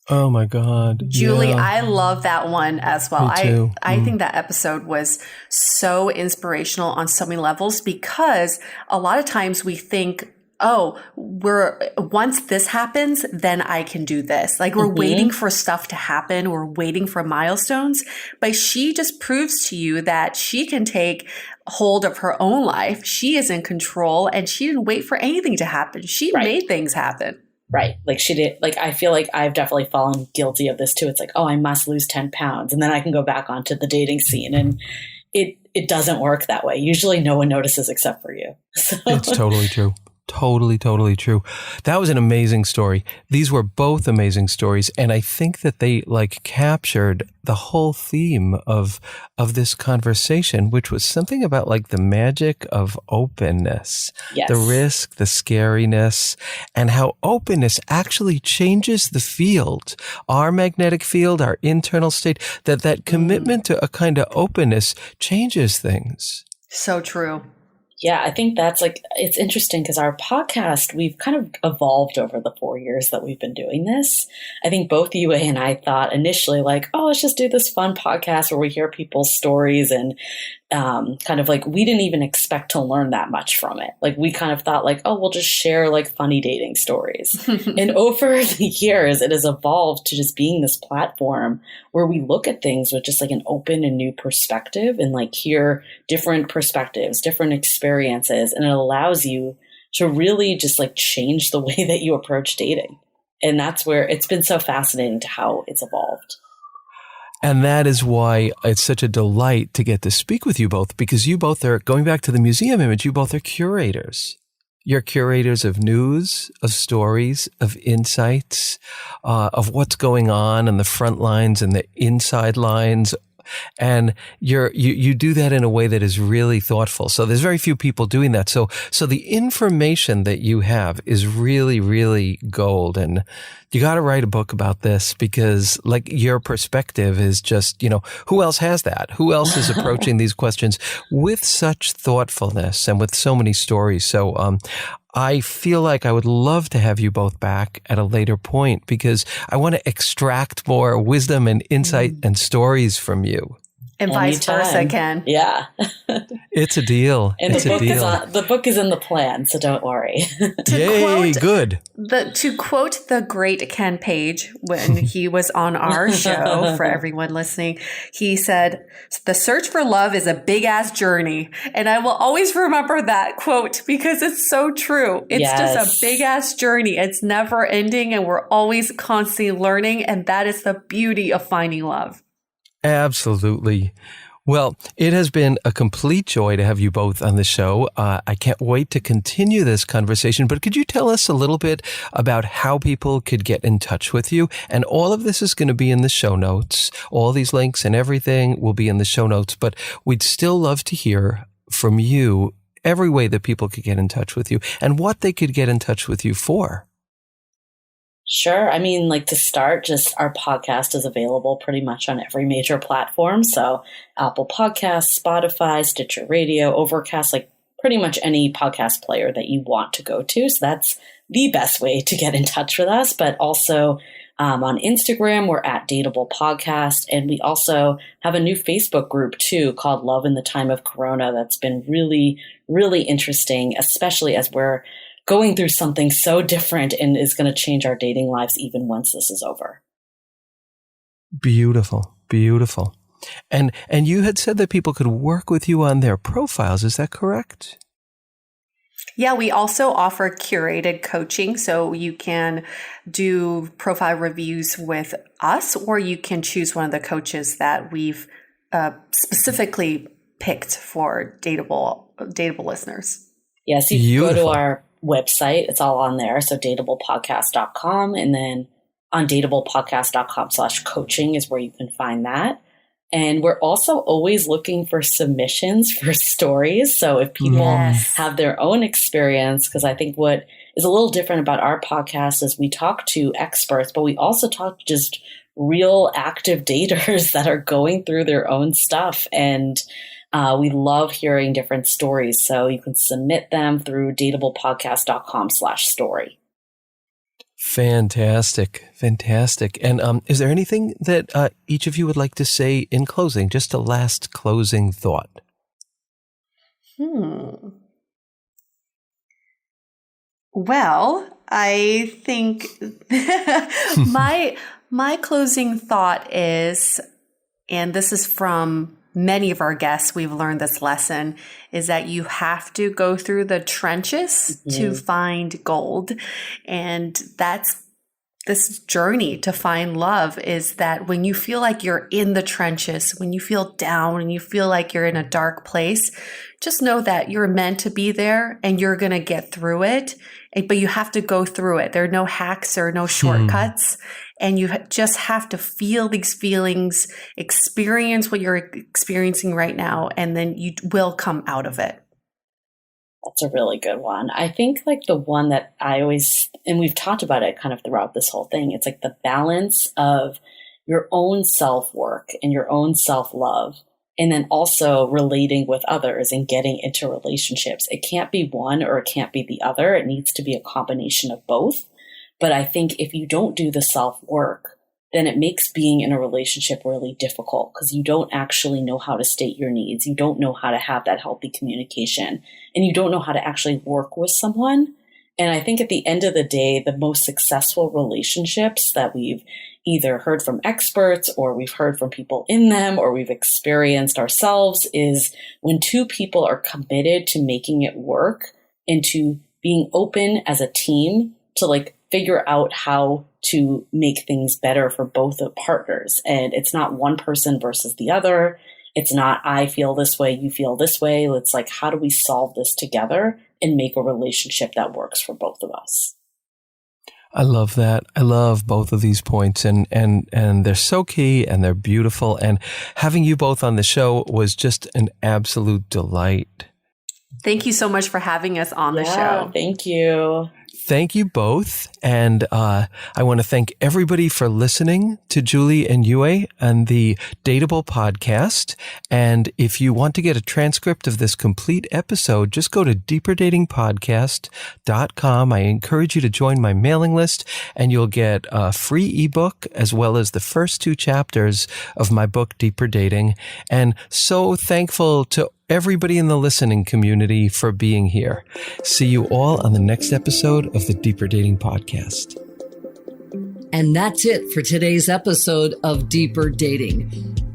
Oh my God. Julie, yeah. I love that one as well. Me too. I think that episode was so inspirational on so many levels, because a lot of times we think, oh, once this happens, then I can do this. Like we're waiting for stuff to happen. We're waiting for milestones. But she just proves to you that she can take hold of her own life. She is in control, and she didn't wait for anything to happen. She made things happen. Right. Like she did. Like, I feel like I've definitely fallen guilty of this too. It's like, oh, I must lose 10 pounds and then I can go back onto the dating scene. And it doesn't work that way. Usually no one notices except for you. So. It's totally true. Totally, totally true. That was an amazing story. These were both amazing stories. And I think that they like captured the whole theme of this conversation, which was something about like the magic of openness, yes. The risk, the scariness, and how openness actually changes the field, our magnetic field, our internal state, that commitment to a kind of openness changes things. So true. Yeah, I think that's like, it's interesting because our podcast, we've kind of evolved over the 4 years that we've been doing this. I think both Yue and I thought initially like, oh, let's just do this fun podcast where we hear people's stories, and kind of like, we didn't even expect to learn that much from it. Like we kind of thought like, oh, we'll just share like funny dating stories. And over the years, it has evolved to just being this platform where we look at things with just like an open and new perspective, and like hear different perspectives, different experiences. And it allows you to really just like change the way that you approach dating. And that's where it's been so fascinating to how it's evolved. And that is why it's such a delight to get to speak with you both, because you both are, going back to the museum image, you both are curators. You're curators of news, of stories, of insights, of what's going on the front lines and the inside lines. And you do that in a way that is really thoughtful. So there's very few people doing that. So the information that you have is really, really gold. And you got to write a book about this, because like your perspective is just, who else has that? Who else is approaching these questions with such thoughtfulness and with so many stories? So, I feel like I would love to have you both back at a later point, because I want to extract more wisdom and insight and stories from you. And vice versa, Ken. Yeah. It's a deal. And it's the book is in the plan, so don't worry. Yay, good. To quote the great Ken Page when he was on our show, for everyone listening, he said, "The search for love is a big-ass journey." And I will always remember that quote, because it's so true. It's just a big-ass journey. It's never ending, and we're always constantly learning. And that is the beauty of finding love. Absolutely. Well, it has been a complete joy to have you both on the show. I can't wait to continue this conversation, but could you tell us a little bit about how people could get in touch with you? And all of this is going to be in the show notes. All these links and everything will be in the show notes, but we'd still love to hear from you every way that people could get in touch with you and what they could get in touch with you for. Sure. I mean, to start, just our podcast is available pretty much on every major platform. So Apple Podcasts, Spotify, Stitcher Radio, Overcast, pretty much any podcast player that you want to go to. So that's the best way to get in touch with us. But also on Instagram, we're at DATEABLE Podcast. And we also have a new Facebook group too called Love in the Time of Corona. That's been really, really interesting, especially as we're going through something so different and is going to change our dating lives even once this is over. Beautiful, beautiful. And you had said that people could work with you on their profiles. Is that correct? Yeah, we also offer curated coaching. So you can do profile reviews with us, or you can choose one of the coaches that we've specifically picked for dateable listeners. Yes, you can go to our website. It's all on there. So dateablepodcast.com, and then on dateablepodcast.com/coaching is where you can find that. And we're also always looking for submissions for stories. So if people have their own experience, because I think what is a little different about our podcast is we talk to experts, but we also talk to just real active daters that are going through their own stuff. And we love hearing different stories. So you can submit them through dateablepodcast.com/story. Fantastic. Fantastic. And is there anything that each of you would like to say in closing? Just a last closing thought. Well, I think my closing thought is, and this is from many of our guests, we've learned this lesson, is that you have to go through the trenches to find gold. And that's this journey to find love, is that when you feel like you're in the trenches, when you feel down and you feel like you're in a dark place, just know that you're meant to be there and you're going to get through it. But you have to go through it. There are no hacks or no shortcuts. And you just have to feel these feelings, experience what you're experiencing right now, and then you will come out of it. That's a really good one. I think the one that I always, and we've talked about it kind of throughout this whole thing, it's the balance of your own self-work and your own self-love, and then also relating with others and getting into relationships. It can't be one or it can't be the other. It needs to be a combination of both. But I think if you don't do the self-work, then it makes being in a relationship really difficult, because you don't actually know how to state your needs. You don't know how to have that healthy communication, and you don't know how to actually work with someone. And I think at the end of the day, the most successful relationships that we've either heard from experts, or we've heard from people in them, or we've experienced ourselves, is when two people are committed to making it work and to being open as a team to like figure out how to make things better for both the partners. And it's not one person versus the other. It's not, I feel this way, you feel this way. It's like, how do we solve this together and make a relationship that works for both of us? I love that. I love both of these points, and they're so key and they're beautiful. And having you both on the show was just an absolute delight. Thank you so much for having us on the show. Thank you. Thank you both. And I want to thank everybody for listening to Julie and Yue and the Dateable podcast. And if you want to get a transcript of this complete episode, just go to deeperdatingpodcast.com. I encourage you to join my mailing list, and you'll get a free ebook as well as the first 2 chapters of my book, Deeper Dating. And so thankful to everybody in the listening community for being here. See you all on the next episode of the Deeper Dating Podcast. And that's it for today's episode of Deeper Dating.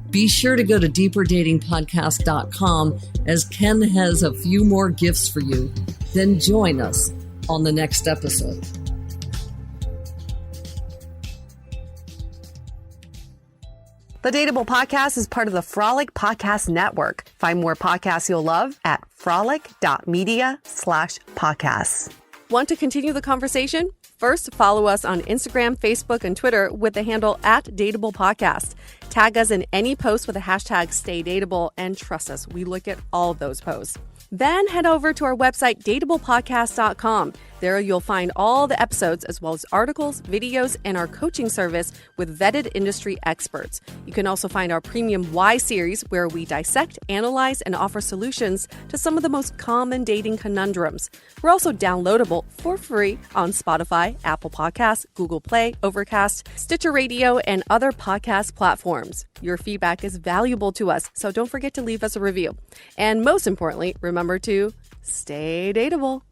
Be sure to go to deeperdatingpodcast.com, as Ken has a few more gifts for you. Then join us on the next episode. The Dateable Podcast is part of the Frolic Podcast Network. Find more podcasts you'll love at frolic.media/podcasts. Want to continue the conversation? First, follow us on Instagram, Facebook, and Twitter with the handle @Dateable Podcast. Tag us in any post with the hashtag #StayDateable, and trust us, we look at all of those posts. Then head over to our website, dateablepodcast.com. There you'll find all the episodes as well as articles, videos, and our coaching service with vetted industry experts. You can also find our premium Why series, where we dissect, analyze, and offer solutions to some of the most common dating conundrums. We're also downloadable for free on Spotify, Apple Podcasts, Google Play, Overcast, Stitcher Radio, and other podcast platforms. Your feedback is valuable to us, so don't forget to leave us a review. And most importantly, remember to stay dateable.